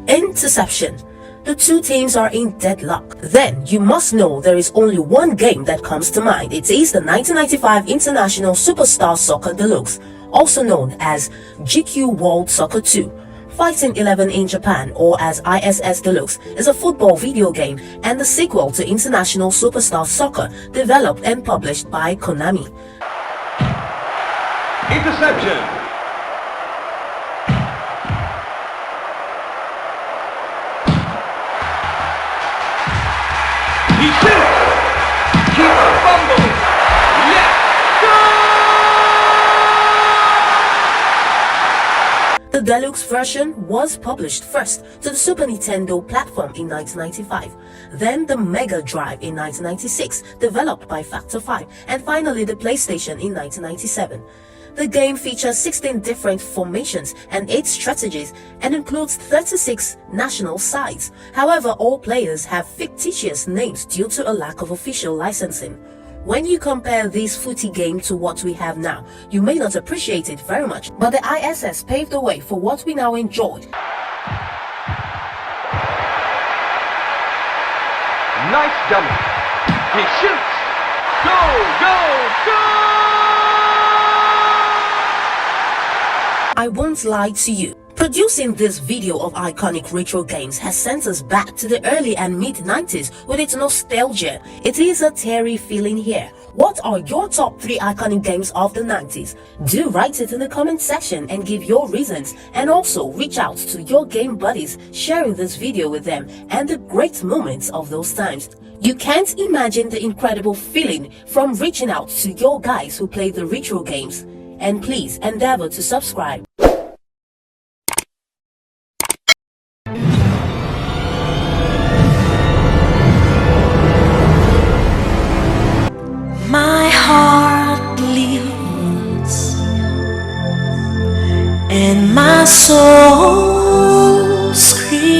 interception, the 2 teams are in deadlock, then you must know there is only one game that comes to mind. It is the 1995 International Superstar Soccer Deluxe, also known as GQ World Soccer 2. Fighting 11 in Japan, or as ISS Deluxe, is a football video game and the sequel to International Superstar Soccer, developed and published by Konami. Interception. He shoots! Keeper fumbles! Yes! Goal! The deluxe version was published first to the Super Nintendo platform in 1995, then the Mega Drive in 1996, developed by Factor 5, and finally the PlayStation in 1997. The game features 16 different formations and 8 strategies and includes 36 national sides. However, all players have fictitious names due to a lack of official licensing. When you compare this footy game to what we have now, you may not appreciate it very much, but the ISS paved the way for what we now enjoy. Nice dummy. He shoots. Go, go, go! I won't lie to you. Producing this video of iconic retro games has sent us back to the early and mid-90s with its nostalgia. It is a teary feeling here. What are your top 3 iconic games of the 90s? Do write it in the comment section and give your reasons, and also reach out to your game buddies, sharing this video with them and the great moments of those times. You can't imagine the incredible feeling from reaching out to your guys who play the retro games. And please endeavor to subscribe. My heart bleeds and my soul screams.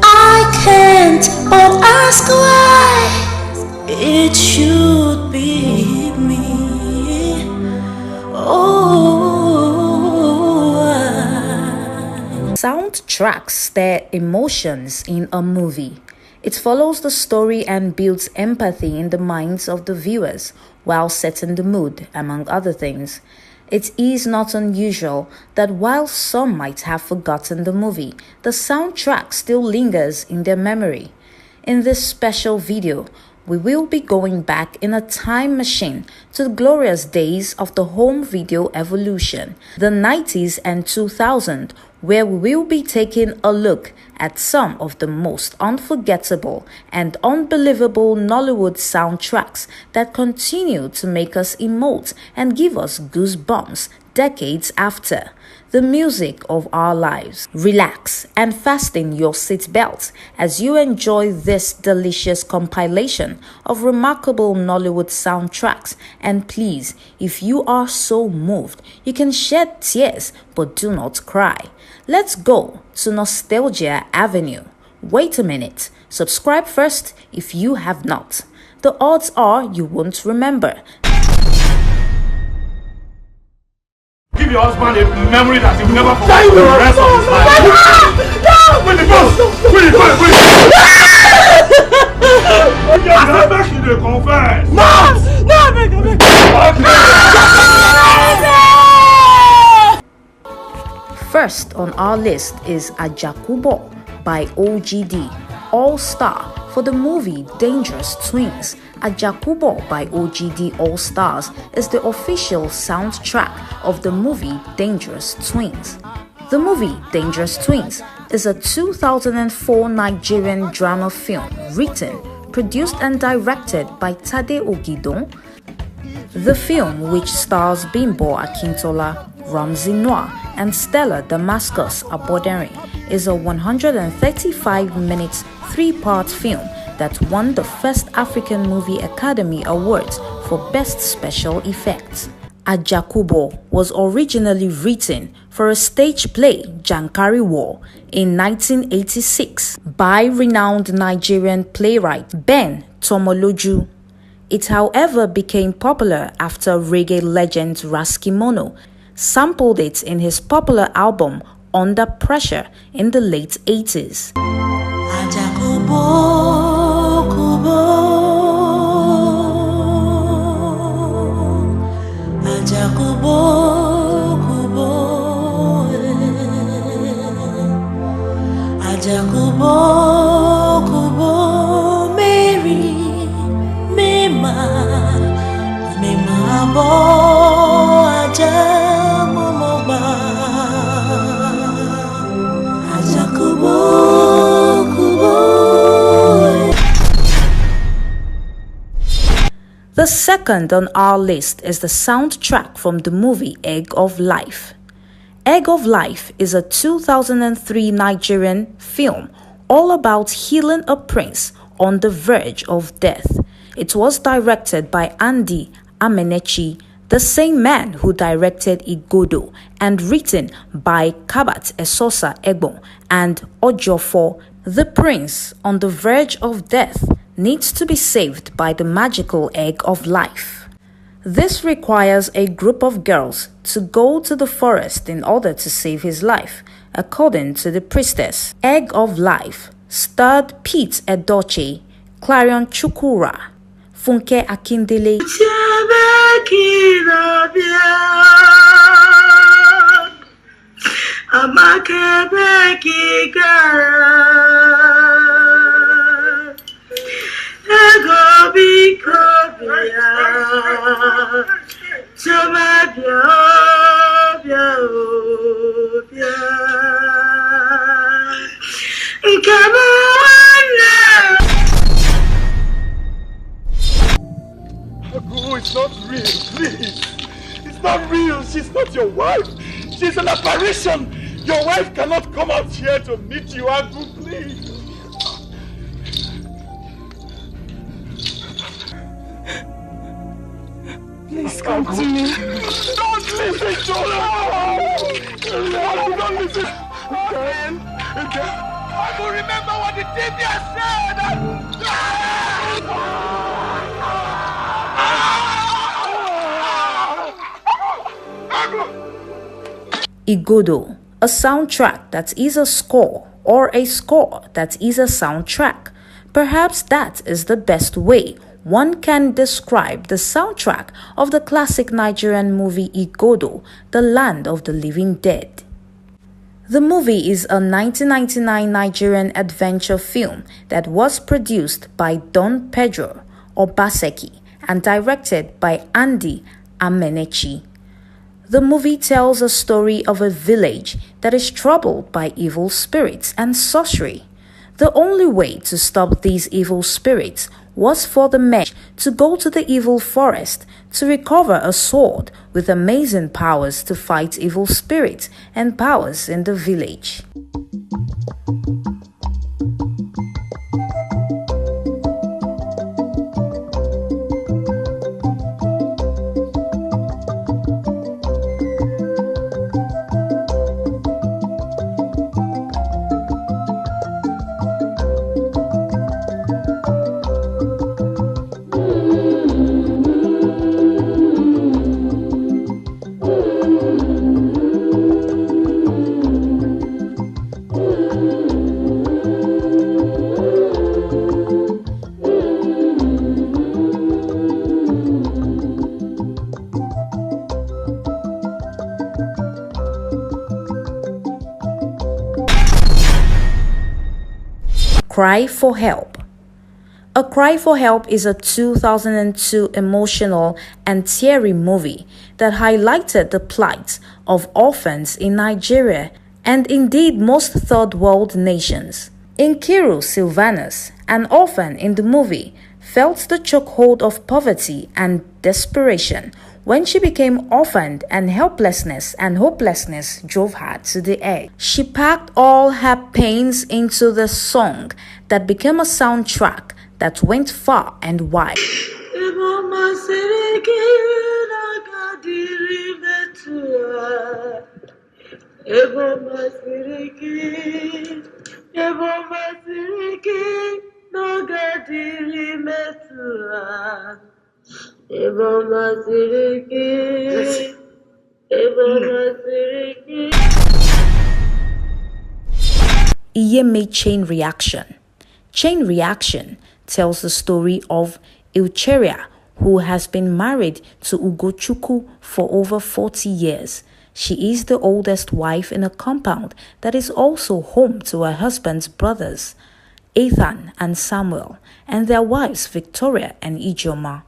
I can't but ask why it should be me. Soundtracks stir emotions in a movie. It follows the story and builds empathy in the minds of the viewers while setting the mood, among other things. It is not unusual that while some might have forgotten the movie, the soundtrack still lingers in their memory. In this special video, we will be going back in a time machine to the glorious days of the home video evolution, the 90s and 2000s, where we will be taking a look at some of the most unforgettable and unbelievable Nollywood soundtracks that continue to make us emote and give us goosebumps decades after. The music of our lives. Relax and fasten your seatbelt as you enjoy this delicious compilation of remarkable Nollywood soundtracks. And please, if you are so moved, you can shed tears, but do not cry. Let's go to Nostalgia Avenue. Wait a minute. Subscribe first if you have not. The odds are you won't remember. Give your husband a memory that he will never forget for the rest of his life. Win the boss! Win the boss! I said make you dey confess. No, make First on our list is Ajakubo by OGD, All Star, for the movie Dangerous Twins. Ajakubo by OGD All Stars is the official soundtrack of the movie Dangerous Twins. The movie Dangerous Twins is a 2004 Nigerian drama film written, produced and directed by Tade Ogidon. The film, which stars Bimbo Akintola, Ramsey Noah, and Stella Damascus Abodering, is a 135-minute, 3-part film that won the first African Movie Academy Awards for Best Special Effects. Ajakubo was originally written for a stage play, Jankari War, in 1986 by renowned Nigerian playwright Ben Tomoloju. It, however, became popular after reggae legend Raskimono sampled it in his popular album Under Pressure in the late 80s. The second on our list is the soundtrack from the movie Egg of Life. Egg of Life is a 2003 Nigerian film all about healing a prince on the verge of death. It was directed by Andy Amenechi, the same man who directed Igodo, and written by Kabat Esosa Egbon and Ojofo. The prince on the verge of death needs to be saved by the magical egg of life. This requires a group of girls to go to the forest in order to save his life, according to the priestess. Egg of Life starred Pete Edochie, Clarion Chukura, Funke Akindele, Agu, it's not real, please. It's not real. She's not your wife. She's an apparition. Your wife cannot come out here to meet you, Agu, please. Please come to me. Don't listen to her. Don't listen. I will remember what the Tibia said. Igodo, a soundtrack that is a score or a score that is a soundtrack. Perhaps that is the best way one can describe the soundtrack of the classic Nigerian movie Igodo, The Land of the Living Dead. The movie is a 1999 Nigerian adventure film that was produced by Don Pedro Obaseki and directed by Andy Amenechi. The movie tells a story of a village that is troubled by evil spirits and sorcery. The only way to stop these evil spirits was for the men to go to the evil forest to recover a sword with amazing powers to fight evil spirits and powers in the village. Cry for Help. A Cry for Help is a 2002 emotional and teary movie that highlighted the plight of orphans in Nigeria and indeed most third world nations. Nkiru Sylvanus, an orphan in the movie, felt the chokehold of poverty and desperation when she became orphaned, and helplessness and hopelessness drove her to the edge. She packed all her pains into the song that became a soundtrack that went far and wide. Iye made Chain Reaction. Chain Reaction tells the story of Eucheria, who has been married to Ugochukwu for over 40 years. She is the oldest wife in a compound that is also home to her husband's brothers, Ethan and Samuel, and their wives Victoria and Ijoma.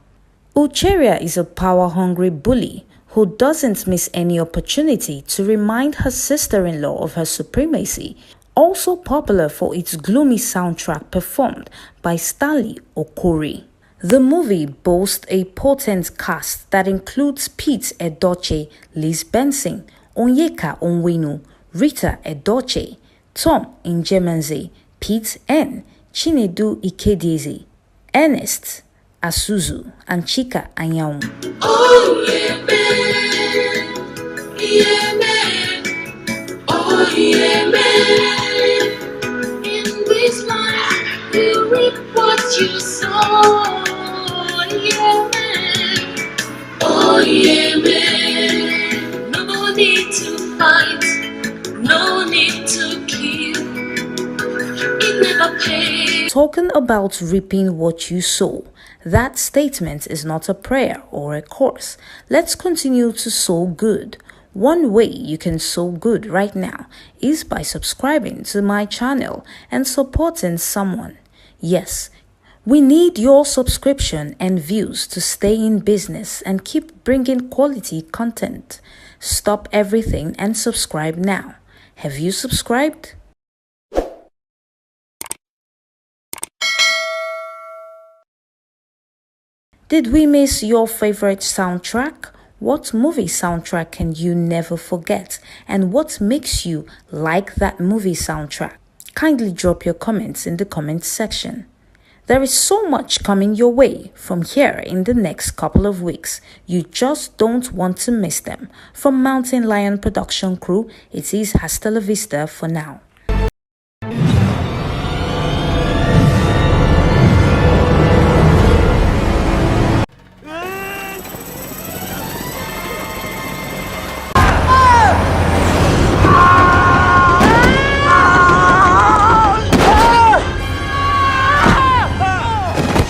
Ucheria is a power-hungry bully who doesn't miss any opportunity to remind her sister-in-law of her supremacy, also popular for its gloomy soundtrack performed by Stanley Okori. The movie boasts a potent cast that includes Pete Edochie, Liz Benson, Onyeka Onwenu, Rita Edochie, Tom Njemanze, Pete N, Chinedu Ikedieze, Ernest Asuzu, and Chika Anyanwu. Oh yeah, man. Yeah, man. Oh yeah, man. In this life, you reap what you sow. Yeah, man. Oh yeah, man. No need to fight. No need to kill. It never pays. Talking about reaping what you sow, That statement is not a prayer or a curse. Let's continue to sow good. One way you can sow good right now is by subscribing to my channel and supporting someone. Yes, we need your subscription and views to stay in business and keep bringing quality content. Stop everything and subscribe now. Have you subscribed? Did we miss your favorite soundtrack? What movie soundtrack can you never forget? And what makes you like that movie soundtrack? Kindly drop your comments in the comments section. There is so much coming your way from here in the next couple of weeks. You just don't want to miss them. From Mountainlion production crew, it is hasta la vista for now.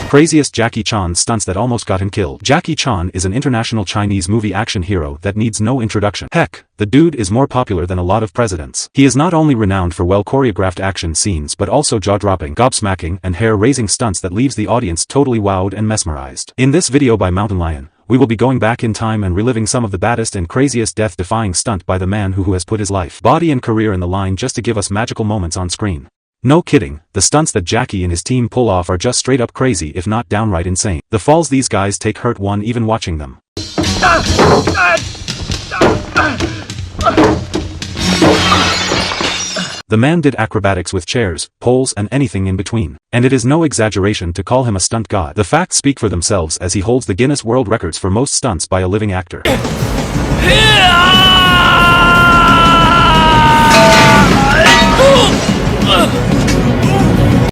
Craziest Jackie Chan stunts that almost got him killed. Jackie Chan is an international Chinese movie action hero that needs no introduction. Heck, the dude is more popular than a lot of presidents. He is not only renowned for well-choreographed action scenes but also jaw-dropping, gobsmacking, and hair-raising stunts that leaves the audience totally wowed and mesmerized. In this video by Mountainlion, we will be going back in time and reliving some of the baddest and craziest death-defying stunt by the man who has put his life, body and career in the line just to give us magical moments on screen. No kidding, the stunts that Jackie and his team pull off are just straight up crazy if not downright insane. The falls these guys take hurt one even watching them. The man did acrobatics with chairs, poles and anything in between. And it is no exaggeration to call him a stunt god. The facts speak for themselves as he holds the Guinness World Records for most stunts by a living actor.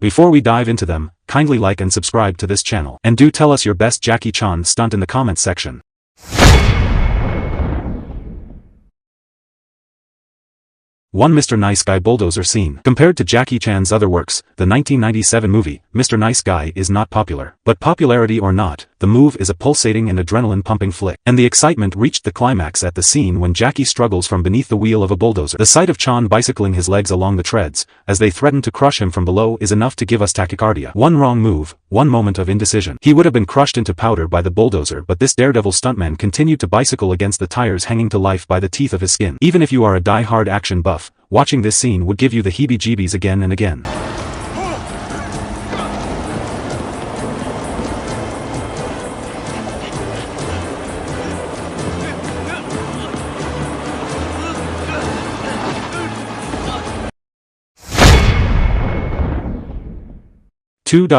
Before we dive into them, kindly like and subscribe to this channel. And do tell us your best Jackie Chan stunt in the comments section. One Mr. Nice Guy bulldozer scene. Compared to Jackie Chan's other works, the 1997 movie, Mr. Nice Guy is not popular. But popularity or not, the move is a pulsating and adrenaline-pumping flick. And the excitement reached the climax at the scene when Jackie struggles from beneath the wheel of a bulldozer. The sight of Chan bicycling his legs along the treads, as they threaten to crush him from below is enough to give us tachycardia. One wrong move, one moment of indecision. He would have been crushed into powder by the bulldozer, but this daredevil stuntman continued to bicycle against the tires hanging to life by the teeth of his skin. Even if you are a die-hard action buff, watching this scene would give you the heebie-jeebies again and again.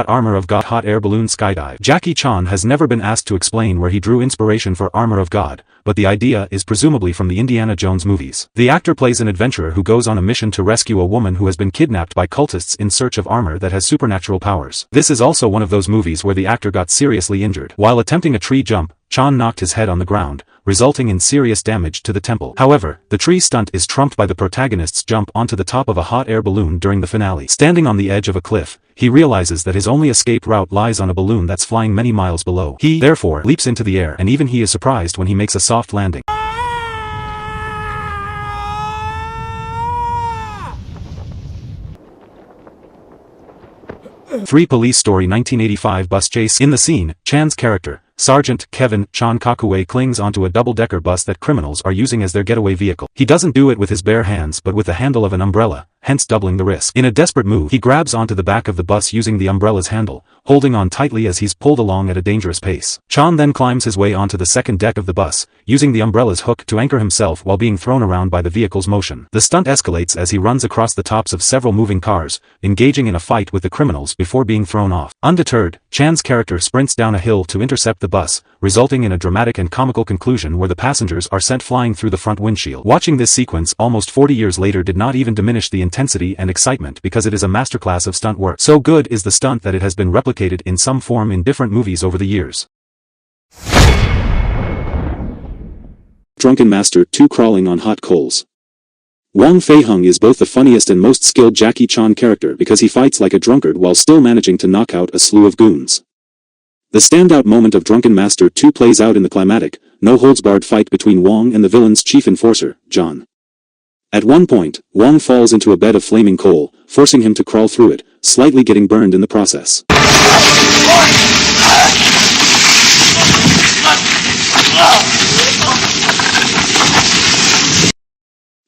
Armor of God hot air balloon skydive. Jackie Chan has never been asked to explain where he drew inspiration for Armor of God, but the idea is presumably from the Indiana Jones movies. The actor plays an adventurer who goes on a mission to rescue a woman who has been kidnapped by cultists in search of armor that has supernatural powers. This is also one of those movies where the actor got seriously injured. While attempting a tree jump, Chan knocked his head on the ground, resulting in serious damage to the temple. However, the tree stunt is trumped by the protagonist's jump onto the top of a hot air balloon during the finale. Standing on the edge of a cliff, he realizes that his only escape route lies on a balloon that's flying many miles below. He, therefore, leaps into the air and even he is surprised when he makes a soft landing. Three Police Story 1985 bus chase. In the scene, Chan's character, Sergeant Kevin Chan Kakue, clings onto a double-decker bus that criminals are using as their getaway vehicle. He doesn't do it with his bare hands but with the handle of an umbrella, hence doubling the risk. In a desperate move, he grabs onto the back of the bus using the umbrella's handle, holding on tightly as he's pulled along at a dangerous pace. Chan then climbs his way onto the second deck of the bus, using the umbrella's hook to anchor himself while being thrown around by the vehicle's motion. The stunt escalates as he runs across the tops of several moving cars, engaging in a fight with the criminals before being thrown off. Undeterred, Chan's character sprints down a hill to intercept the bus, resulting in a dramatic and comical conclusion where the passengers are sent flying through the front windshield. Watching this sequence almost 40 years later did not even diminish the intensity and excitement because it is a masterclass of stunt work. So good is the stunt that it has been replicated in some form in different movies over the years. Drunken Master 2 Crawling on Hot Coals. Wang Fei-hung is both the funniest and most skilled Jackie Chan character because he fights like a drunkard while still managing to knock out a slew of goons. The standout moment of Drunken Master 2 plays out in the climatic, no-holds-barred fight between Wong and the villain's chief enforcer, John. At one point, Wong falls into a bed of flaming coal, forcing him to crawl through it, slightly getting burned in the process.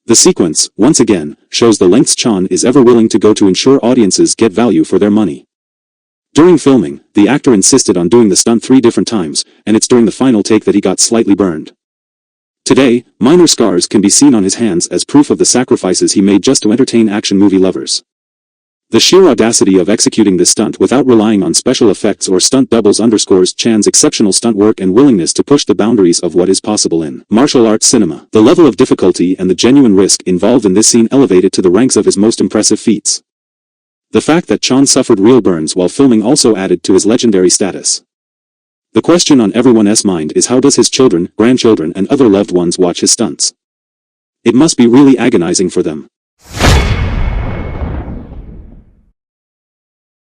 The sequence, once again, shows the lengths Chan is ever willing to go to ensure audiences get value for their money. During filming, the actor insisted on doing the stunt 3 different times, and it's during the final take that he got slightly burned. Today, minor scars can be seen on his hands as proof of the sacrifices he made just to entertain action movie lovers. The sheer audacity of executing this stunt without relying on special effects or stunt doubles underscores Chan's exceptional stunt work and willingness to push the boundaries of what is possible in martial arts cinema. The level of difficulty and the genuine risk involved in this scene elevated to the ranks of his most impressive feats. The fact that Chan suffered real burns while filming also added to his legendary status. The question on everyone's mind is, how does his children, grandchildren and other loved ones watch his stunts? It must be really agonizing for them.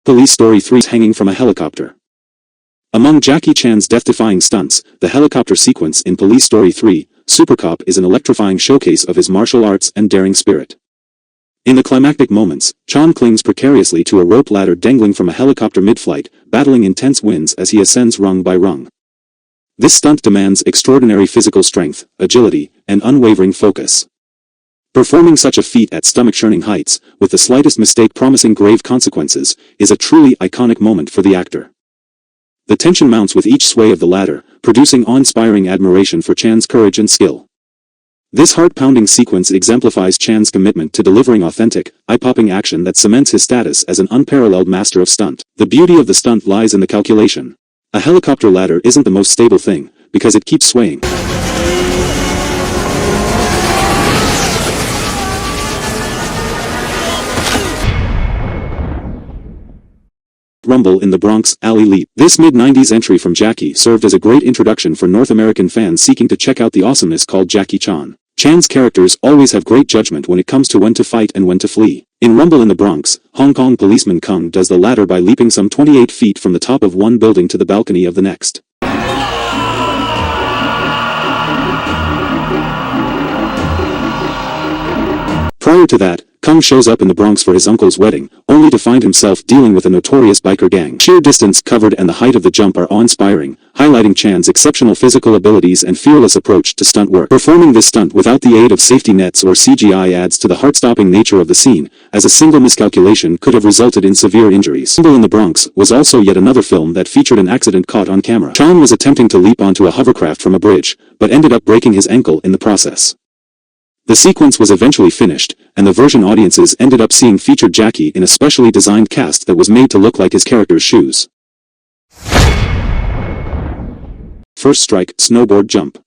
Police Story 3 hanging from a helicopter. Among Jackie Chan's death-defying stunts, the helicopter sequence in Police Story 3, Super Cop is an electrifying showcase of his martial arts and daring spirit. In the climactic moments, Chan clings precariously to a rope ladder dangling from a helicopter mid-flight, battling intense winds as he ascends rung by rung. This stunt demands extraordinary physical strength, agility, and unwavering focus. Performing such a feat at stomach-churning heights, with the slightest mistake promising grave consequences, is a truly iconic moment for the actor. The tension mounts with each sway of the ladder, producing awe-inspiring admiration for Chan's courage and skill. This heart-pounding sequence exemplifies Chan's commitment to delivering authentic, eye-popping action that cements his status as an unparalleled master of stunt. The beauty of the stunt lies in the calculation. A helicopter ladder isn't the most stable thing, because it keeps swaying. Rumble in the Bronx, Alley Leap. This mid-90s entry from Jackie served as a great introduction for North American fans seeking to check out the awesomeness called Jackie Chan. Chan's characters always have great judgment when it comes to when to fight and when to flee. In Rumble in the Bronx, Hong Kong policeman Kung does the latter by leaping some 28 feet from the top of one building to the balcony of the next. Prior to that, Kung shows up in the Bronx for his uncle's wedding, only to find himself dealing with a notorious biker gang. Sheer distance covered and the height of the jump are awe-inspiring, highlighting Chan's exceptional physical abilities and fearless approach to stunt work. Performing this stunt without the aid of safety nets or CGI adds to the heart-stopping nature of the scene, as a single miscalculation could have resulted in severe injuries. Rumble in the Bronx was also yet another film that featured an accident caught on camera. Chan was attempting to leap onto a hovercraft from a bridge, but ended up breaking his ankle in the process. The sequence was eventually finished, and the version audiences ended up seeing featured Jackie in a specially designed cast that was made to look like his character's shoes. First Strike, Snowboard Jump.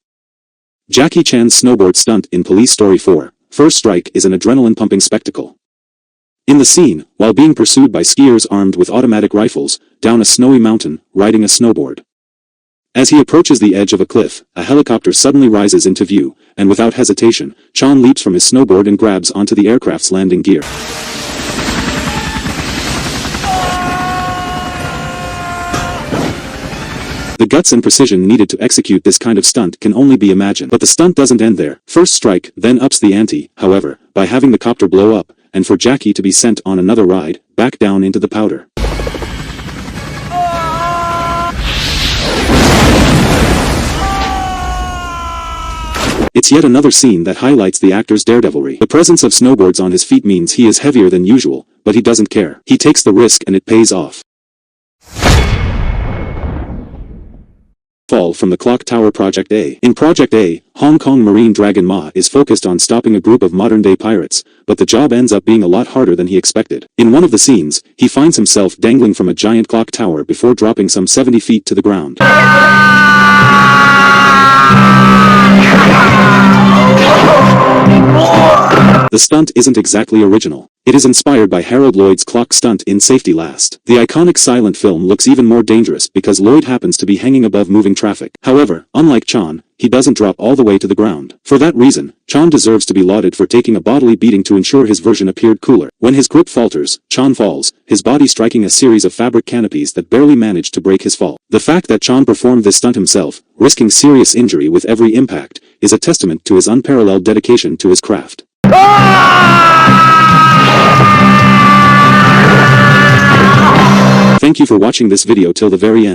Jackie Chan's snowboard stunt in Police Story 4, First Strike is an adrenaline-pumping spectacle. In the scene, while being pursued by skiers armed with automatic rifles, down a snowy mountain, riding a snowboard. As he approaches the edge of a cliff, a helicopter suddenly rises into view, and without hesitation, Chan leaps from his snowboard and grabs onto the aircraft's landing gear. The guts and precision needed to execute this kind of stunt can only be imagined. But the stunt doesn't end there. First Strike then ups the ante, however, by having the copter blow up, and for Jackie to be sent on another ride, back down into the powder. It's yet another scene that highlights the actor's daredevilry. The presence of snowboards on his feet means he is heavier than usual, but he doesn't care. He takes the risk and it pays off. Fall from the Clock Tower Project A. In Project A, Hong Kong Marine Dragon Ma is focused on stopping a group of modern-day pirates, but the job ends up being a lot harder than he expected. In one of the scenes, he finds himself dangling from a giant clock tower before dropping some 70 feet to the ground. The stunt isn't exactly original. It is inspired by Harold Lloyd's clock stunt in Safety Last. The iconic silent film looks even more dangerous because Lloyd happens to be hanging above moving traffic. However, unlike Chan, he doesn't drop all the way to the ground. For that reason, Chan deserves to be lauded for taking a bodily beating to ensure his version appeared cooler. When his grip falters, Chan falls, his body striking a series of fabric canopies that barely managed to break his fall. The fact that Chan performed this stunt himself, risking serious injury with every impact, is a testament to his unparalleled dedication to his craft. Thank you for watching this video till the very end.